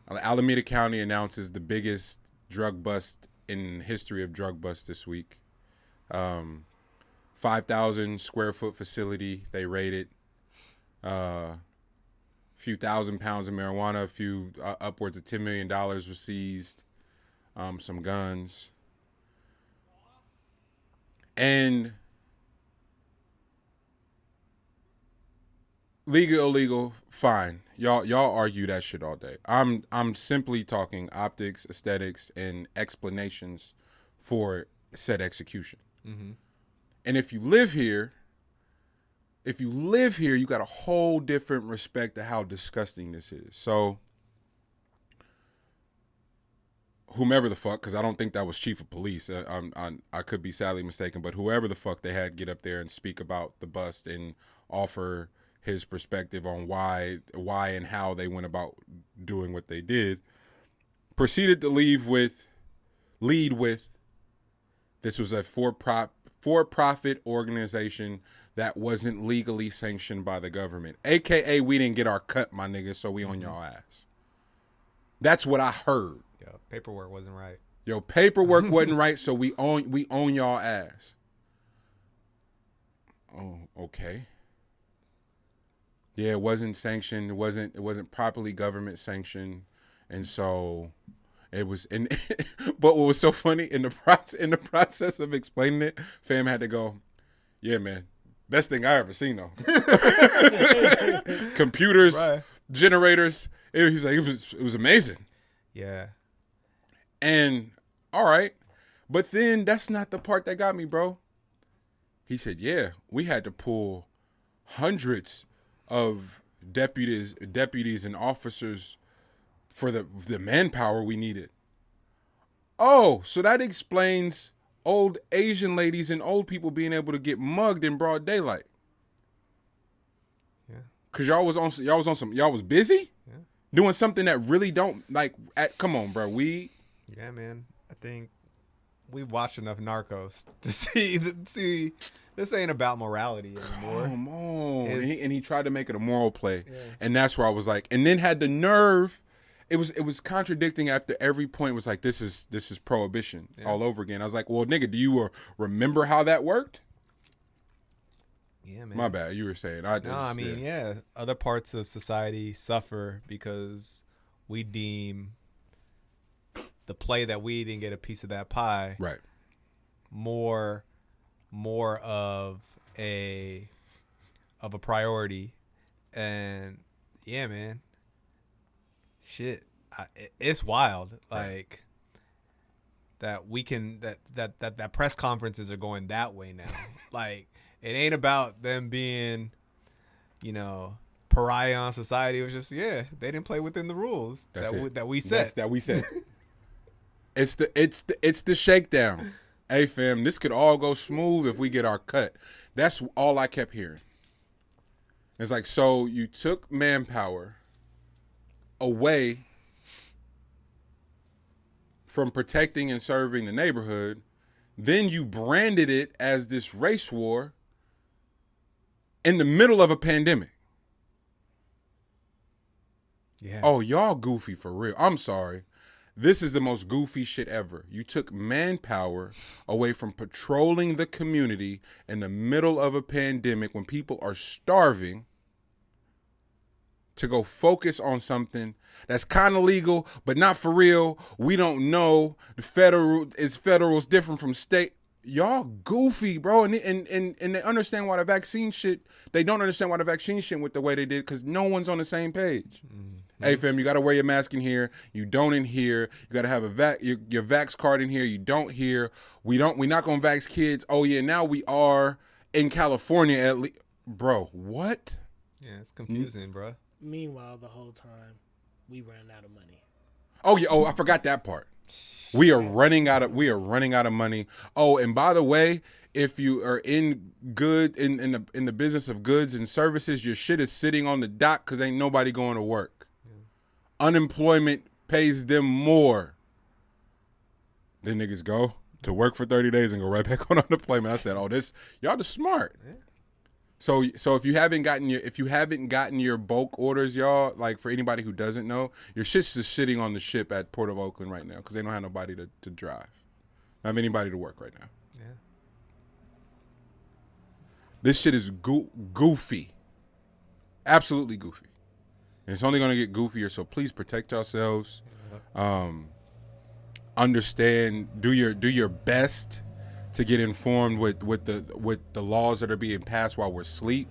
Alameda County announces the biggest drug bust in history of drug busts this week. 5,000 square foot facility they raided. Few thousand pounds of marijuana, a few upwards of $10 million were seized, some guns. And legal, illegal, fine. Y'all argue that shit all day. I'm simply talking optics, aesthetics, and explanations for said execution. Mm-hmm. And if you live here, you got a whole different respect to how disgusting this is. So, whomever the fuck, because I don't think that was chief of police. I could be sadly mistaken, but whoever the fuck they had get up there and speak about the bust and offer his perspective on why and how they went about doing what they did, proceeded to lead with this was a for-profit organization that wasn't legally sanctioned by the government. AKA, we didn't get our cut, my nigga, so we on y'all ass. That's what I heard. Yeah, paperwork wasn't right. Yo, paperwork wasn't right, so we own y'all ass. Oh, okay. Yeah, it wasn't sanctioned. It wasn't properly government sanctioned, and so it was. But what was so funny in the process of explaining it, fam had to go, "Yeah, man, best thing I ever seen though. Computers, right. Generators. He's like, it was amazing." Yeah. And all right, but then that's not the part that got me, bro. He said, "Yeah, we had to pull hundreds of deputies and officers for the manpower we needed." Oh, so that explains old Asian ladies and old people being able to get mugged in broad daylight. Yeah. Cause y'all was busy? Yeah. Doing something that really don't come on, bro. Yeah, man. I think we watched enough Narcos to see this ain't about morality anymore. Come on. And he tried to make it a moral play. Yeah. And that's where I was like, and then had the nerve. It was contradicting after every point. Was like, this is prohibition all over again. I was like, well, nigga, do you remember how that worked? Yeah, man. My bad. You were saying. Yeah. Other parts of society suffer because we deem the play that we didn't get a piece of that pie. Right. More of a priority. And yeah, man. Shit, it's wild. Like that we can that press conferences are going that way now. Like it ain't about them being, pariah on society. It was just they didn't play within the rules that we set. It's the shakedown. Hey fam, this could all go smooth if we get our cut. That's all I kept hearing. It's like, so you took manpower away from protecting and serving the neighborhood, then you branded it as this race war in the middle of a pandemic. Yeah. Oh, y'all goofy for real. I'm sorry. This is the most goofy shit ever. You took manpower away from patrolling the community in the middle of a pandemic when people are starving to go focus on something that's kind of legal, but not for real. We don't know. The federal is different from state. Y'all goofy, bro. And they understand why the vaccine shit, they don't understand why the vaccine shit went the way they did because no one's on the same page. Mm-hmm. Hey, fam, you got to wear your mask in here. You don't in here. You got to have your vax card in here. You don't here. We're not going to vax kids. Oh, yeah, now we are in California at least. Bro, what? Yeah, it's confusing, bro. Meanwhile, the whole time, we ran out of money. Oh, yeah. Oh, I forgot that part. We are running out of money. Oh, and by the way, if you are in the business of goods and services, your shit is sitting on the dock because ain't nobody going to work. Yeah. Unemployment pays them more. Then niggas go to work for 30 days and go right back on unemployment. I said, oh, y'all the smart. Yeah. So if you haven't gotten your bulk orders, y'all, like for anybody who doesn't know, your shit's just sitting on the ship at Port of Oakland right now because they don't have nobody to drive. Don't have anybody to work right now. Yeah. This shit is goofy. Absolutely goofy. And it's only going to get goofier, so please protect yourselves. Understand, do your best to get informed with the laws that are being passed while we're asleep.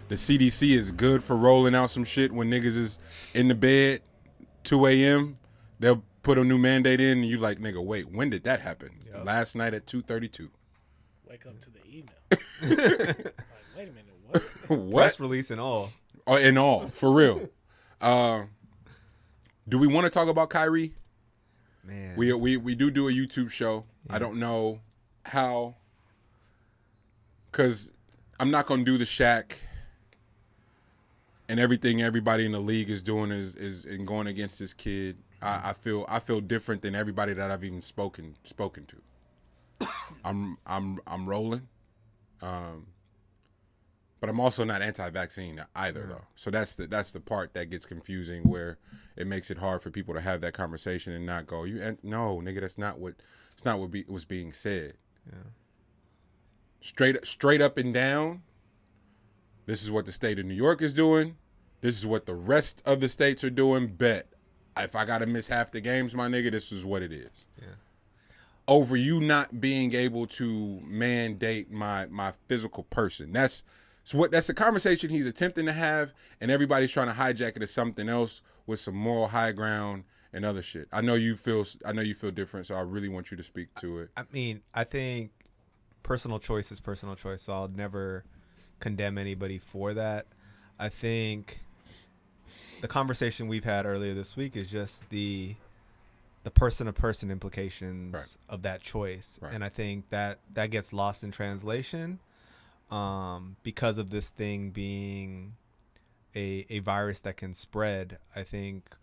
The CDC is good for rolling out some shit when niggas is in the bed, 2 a.m. They'll put a new mandate in, and you like, nigga, wait, when did that happen? Yep. Last night at 2:32. Wake up to the email. Like, wait a minute, what? What? Press release and all. Oh, and all, for real. Do we want to talk about Kyrie? Man, we do a YouTube show. Yeah. I don't know how, because I'm not gonna do the Shaq and everything everybody in the league is doing is in going against this kid. I feel different than everybody that I've even spoken to. I'm rolling, but I'm also not anti-vaccine either though. So that's the part that gets confusing, where it makes it hard for people to have that conversation and not go, no, nigga, that's not what was being said. Yeah. Straight up and down, this is what the state of New York is doing. This is what the rest of the states are doing. Bet. If I got to miss half the games, my nigga, this is what it is. Yeah. Over you not being able to mandate my physical person. That's the conversation he's attempting to have, and everybody's trying to hijack it as something else with some moral high ground and other shit. I know you feel different, so I really want you to speak to it. I mean, I think personal choice is personal choice, so I'll never condemn anybody for that. I think the conversation we've had earlier this week is just the person-to-person implications of that choice. Right. And I think that gets lost in translation because of this thing being a virus that can spread. I think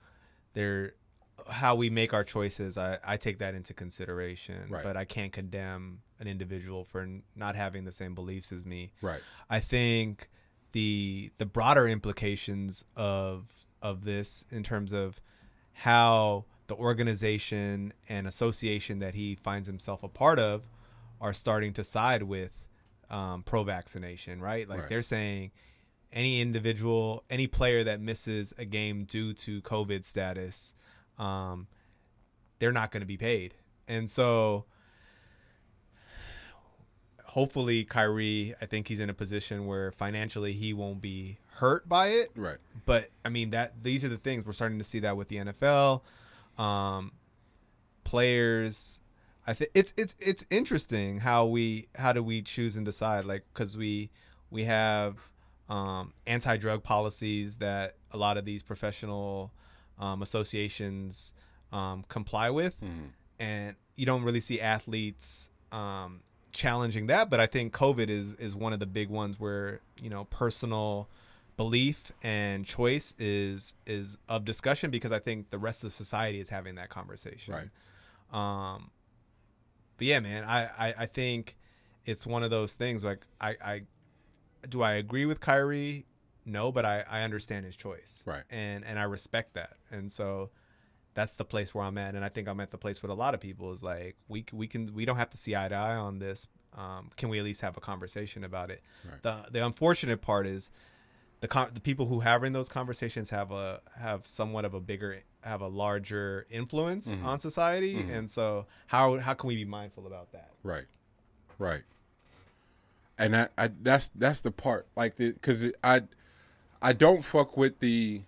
how we make our choices, I take that into consideration, but I can't condemn an individual for not having the same beliefs as me. Right. I think the broader implications of this, in terms of how the organization and association that he finds himself a part of are starting to side with pro-vaccination, right? Like they're saying any individual, any player that misses a game due to COVID status, they're not going to be paid. And so hopefully Kyrie, I think he's in a position where financially he won't be hurt by it. Right. But I mean, these are the things we're starting to see that with the NFL. Players, I think it's interesting how do we choose and decide, like, because we have anti-drug policies that a lot of these professional associations comply with, and you don't really see athletes challenging that. But I think COVID is one of the big ones where, personal belief and choice is of discussion, because I think the rest of society is having that conversation. Right. But yeah, man, I think it's one of those things, like, I agree with Kyrie? No, but I understand his choice. Right. And I respect that. And so that's the place where I'm at. And I think I'm at the place with a lot of people, is like, we don't have to see eye to eye on this. Can we at least have a conversation about it? Right. The unfortunate part is the people who having those conversations have somewhat of a larger influence on society. Mm-hmm. And so how can we be mindful about that? Right. Right. And that's the part, like, because I don't fuck with the.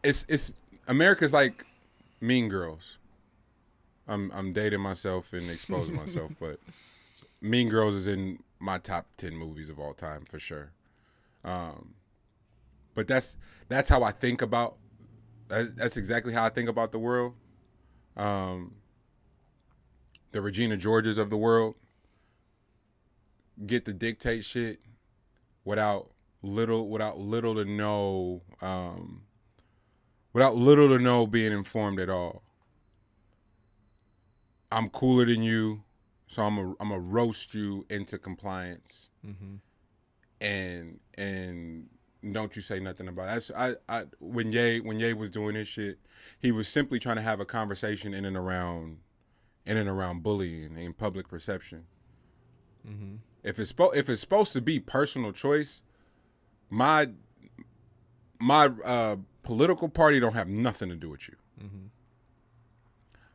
It's America's like Mean Girls. I'm dating myself and exposing myself, but Mean Girls is in my top 10 movies of all time for sure. But that's how I think about That's exactly how I think about the world. The Regina Georges of the world get to dictate shit without little to no being informed at all. I'm cooler than you, so I'm a roast you into compliance, and don't you say nothing about it. When Ye was doing his shit, he was simply trying to have a conversation in and around bullying and public perception. If it's supposed to be personal choice, my political party don't have nothing to do with you.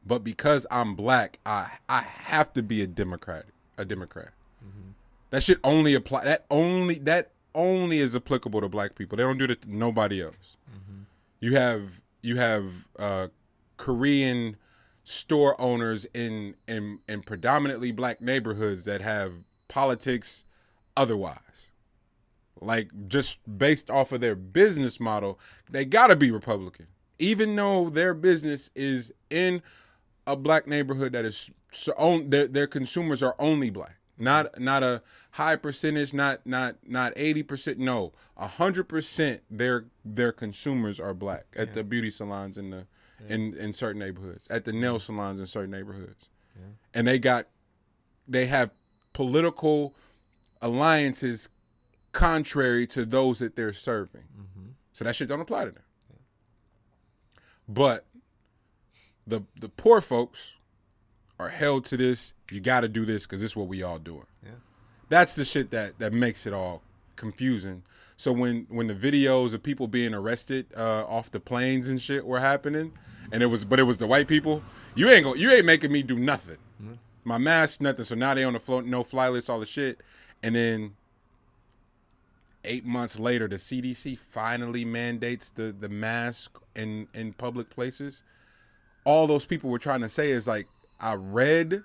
But because I'm black, I have to be a Democrat. That shit only apply. That only is applicable to black people. They don't do that to nobody else. You have Korean store owners in predominantly black neighborhoods that have politics otherwise. Like, just based off of their business model, they gotta be Republican, even though their business is in a black neighborhood that is their consumers are only black. Not a high percentage, not 80%. No, 100%. Their consumers are black at the beauty salons in certain neighborhoods, at the nail salons in certain neighborhoods, and they have political alliances contrary to those that they're serving. So that shit don't apply to them. But the poor folks are held to this. You got to do this because this is what we all doing. That's the shit that makes it all confusing. So when the videos of people being arrested off the planes and shit were happening, and it was the white people, you ain't making me do nothing. My mask, nothing. So now they on the no-fly list, all the shit, and then 8 months later, the CDC finally mandates the mask in public places. All those people were trying to say is like, I read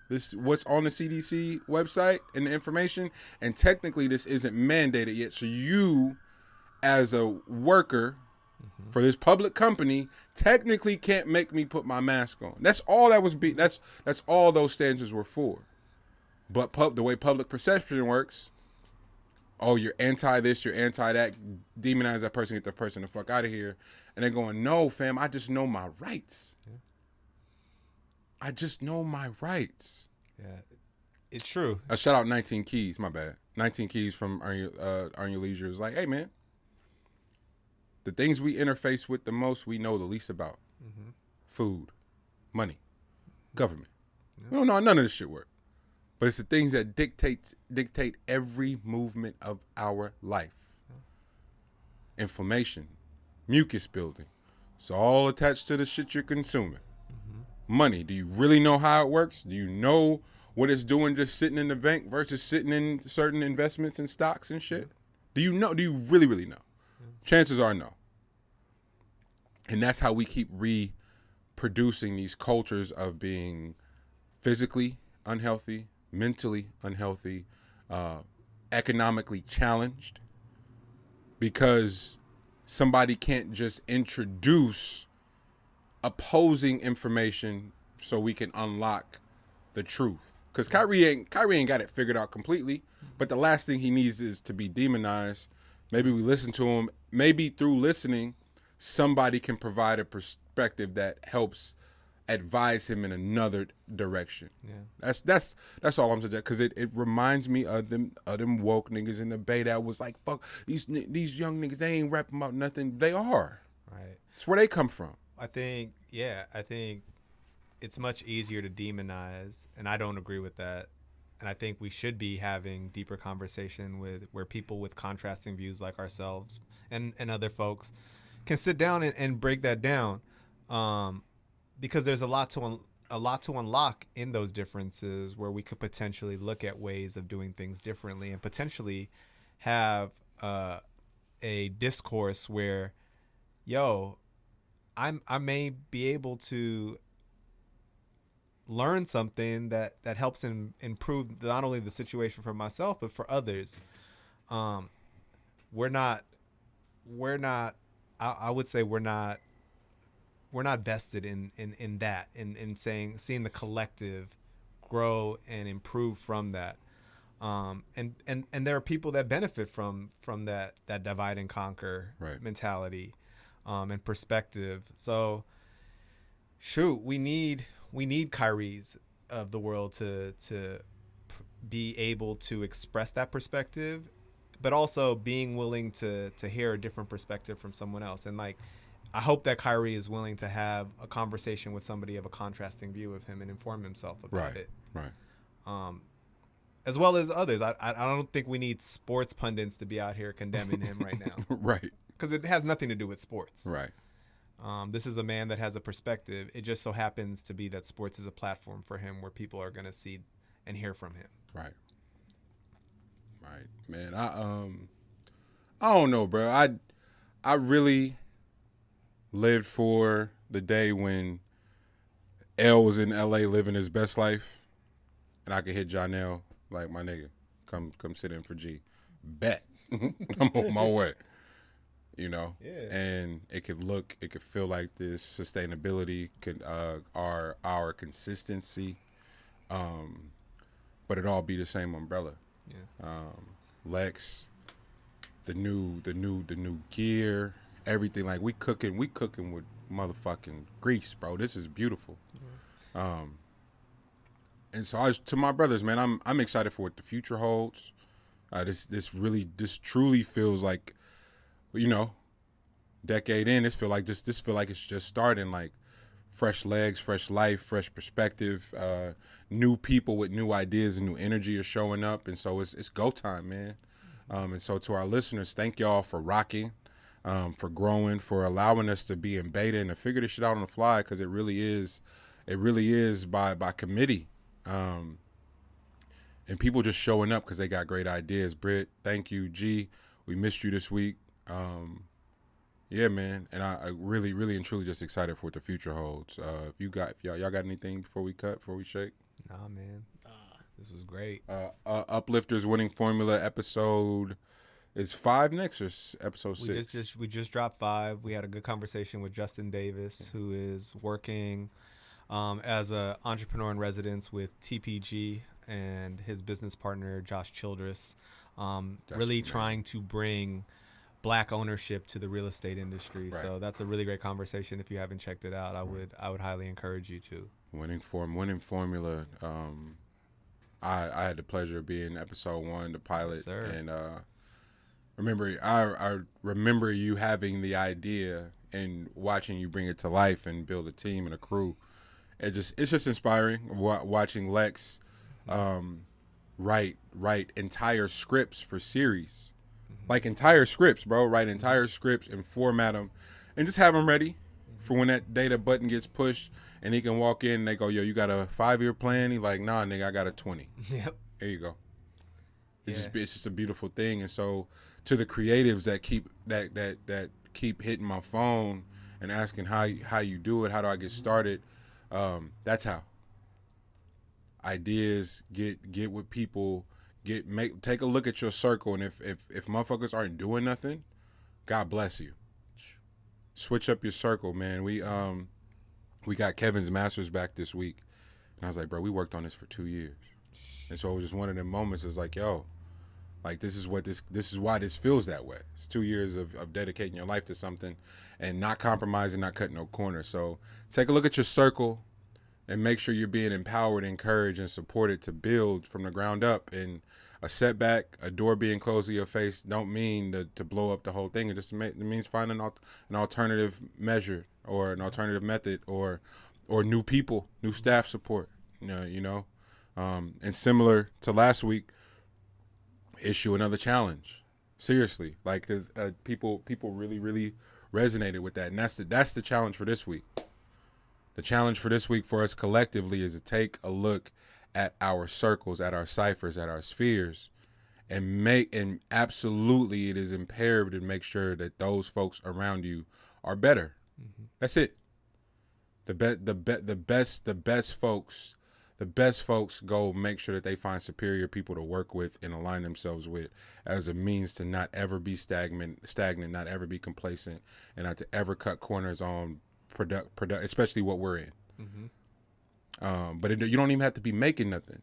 this what's on the CDC website and the information, and technically this isn't mandated yet. So you, as a worker for this public company, technically can't make me put my mask on. That's all that was. That's all those standards were for. But the way public perception works, oh, you're anti this, you're anti that, demonize that person, get that person the fuck out of here. And they're going, no, fam, I just know my rights. I just know my rights. Yeah, it's true. Shout out 19 Keys, my bad. 19 Keys from Earn Your Leisure is like, hey, man, the things we interface with the most, we know the least about. Food, money, government. We don't know none of this shit work. But it's the things that dictate every movement of our life. Inflammation, mucus building. It's all attached to the shit you're consuming. Money, do you really know how it works? Do you know what it's doing just sitting in the bank versus sitting in certain investments and stocks and shit? Do you know? Do you really, really know? Chances are no. And that's how we keep reproducing these cultures of being physically unhealthy, mentally unhealthy, economically challenged, because somebody can't just introduce opposing information so we can unlock the truth. Because Kyrie ain't got it figured out completely, but the last thing he needs is to be demonized. Maybe we listen to him. Maybe through listening, somebody can provide a perspective that helps advise him in another direction. That's all I'm saying. Because it reminds me of them woke niggas in the Bay that was like, fuck these young niggas. They ain't rapping about nothing. They are. Right. It's where they come from. I think it's much easier to demonize, and I don't agree with that. And I think we should be having deeper conversation where people with contrasting views like ourselves and other folks can sit down and break that down, because there's a lot to unlock in those differences, where we could potentially look at ways of doing things differently and potentially have a discourse where, I may be able to learn something that helps improve not only the situation for myself but for others. I would say we're not vested in that, in seeing the collective grow and improve from that. And there are people that benefit from that divide and conquer mentality, and perspective. So shoot, we need Kyries of the world to be able to express that perspective, but also being willing to hear a different perspective from someone else. And like, I hope that Kyrie is willing to have a conversation with somebody of a contrasting view of him and inform himself about it. Right. As well as others. I don't think we need sports pundits to be out here condemning him right now. Right. Because it has nothing to do with sports. Right. This is a man that has a perspective. It just so happens to be that sports is a platform for him where people are going to see and hear from him. Right. Right. Man, I don't know, bro. I really lived for the day when L was in LA living his best life and I could hit Jonel like, my nigga, come sit in for G. Bet. I'm on my way. You know? Yeah. And it could feel like this sustainability could our consistency. But it all be the same umbrella. Yeah. Lex, the new gear, everything. Like we cooking with motherfucking grease, bro. This is beautiful. Mm-hmm. And so to my brothers, man, I'm excited for what the future holds. This truly feels like, you know, decade in. This feel like it's just starting. Like fresh legs, fresh life, fresh perspective. New people with new ideas and new energy are showing up, and so it's go time, man. And so to our listeners, thank y'all for rocking, for growing, for allowing us to be in beta and to figure this shit out on the fly, because it really is by committee. And people just showing up because they got great ideas. Britt, thank you. G, we missed you this week. Yeah, man, and I really and truly just excited for what the future holds. If y'all got anything before we shake? Nah, man. This was great. Uplifters Winning Formula episode is 5 next, or episode 6? We just dropped 5. We had a good conversation with Justin Davis, who is working as a entrepreneur in residence with TPG and his business partner Josh Childress. Really trying to bring Black ownership to the real estate industry. Right. So that's a really great conversation. If you haven't checked it out, I would highly encourage you to. Winning Formula. I had the pleasure of being episode 1, the pilot, yes, sir. And I remember you having the idea and watching you bring it to life and build a team and a crew. It's just inspiring watching Lex write entire scripts for series. Like entire scripts, bro. Write entire scripts and format them and just have them ready for when that data button gets pushed and he can walk in and they go, yo, you got a 5-year plan? He's like, nah, nigga, I got a 20. Yep. There you go. It's just a beautiful thing. And so to the creatives that keep hitting my phone and asking how you do it, how do I get started, that's how. Ideas get with people. Take a look at your circle, and if motherfuckers aren't doing nothing, God bless you. Switch up your circle, man. We got Kevin's Masters back this week, and I was like, bro, we worked on this for 2 years, and so it was just one of them moments. It's like, yo, like this is why this feels that way. It's 2 years of dedicating your life to something, and not compromising, not cutting no corners. So take a look at your circle, and make sure you're being empowered, encouraged, and supported to build from the ground up. And a setback, a door being closed to your face, don't mean to blow up the whole thing. It just means finding an alternative measure or an alternative method or new people, new staff support. You know, and similar to last week, issue another challenge. Seriously, like there's people really resonated with that, and that's the challenge for this week. The challenge for this week for us collectively is to take a look at our circles, at our ciphers, at our spheres, and absolutely it is imperative to make sure that those folks around you are better. Mm-hmm. That's it. The best folks go make sure that they find superior people to work with and align themselves with as a means to not ever be stagnant, not ever be complacent, and not to ever cut corners on especially what we're in. Mm-hmm. But you don't even have to be making nothing.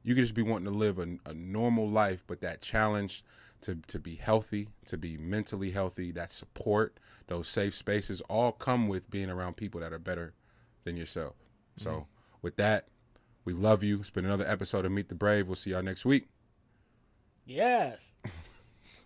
You can just be wanting to live a normal life, but that challenge to be healthy, to be mentally healthy, that support, those safe spaces all come with being around people that are better than yourself. So with that, we love you. It's been another episode of Meet the Brave. We'll see y'all next week. Yes.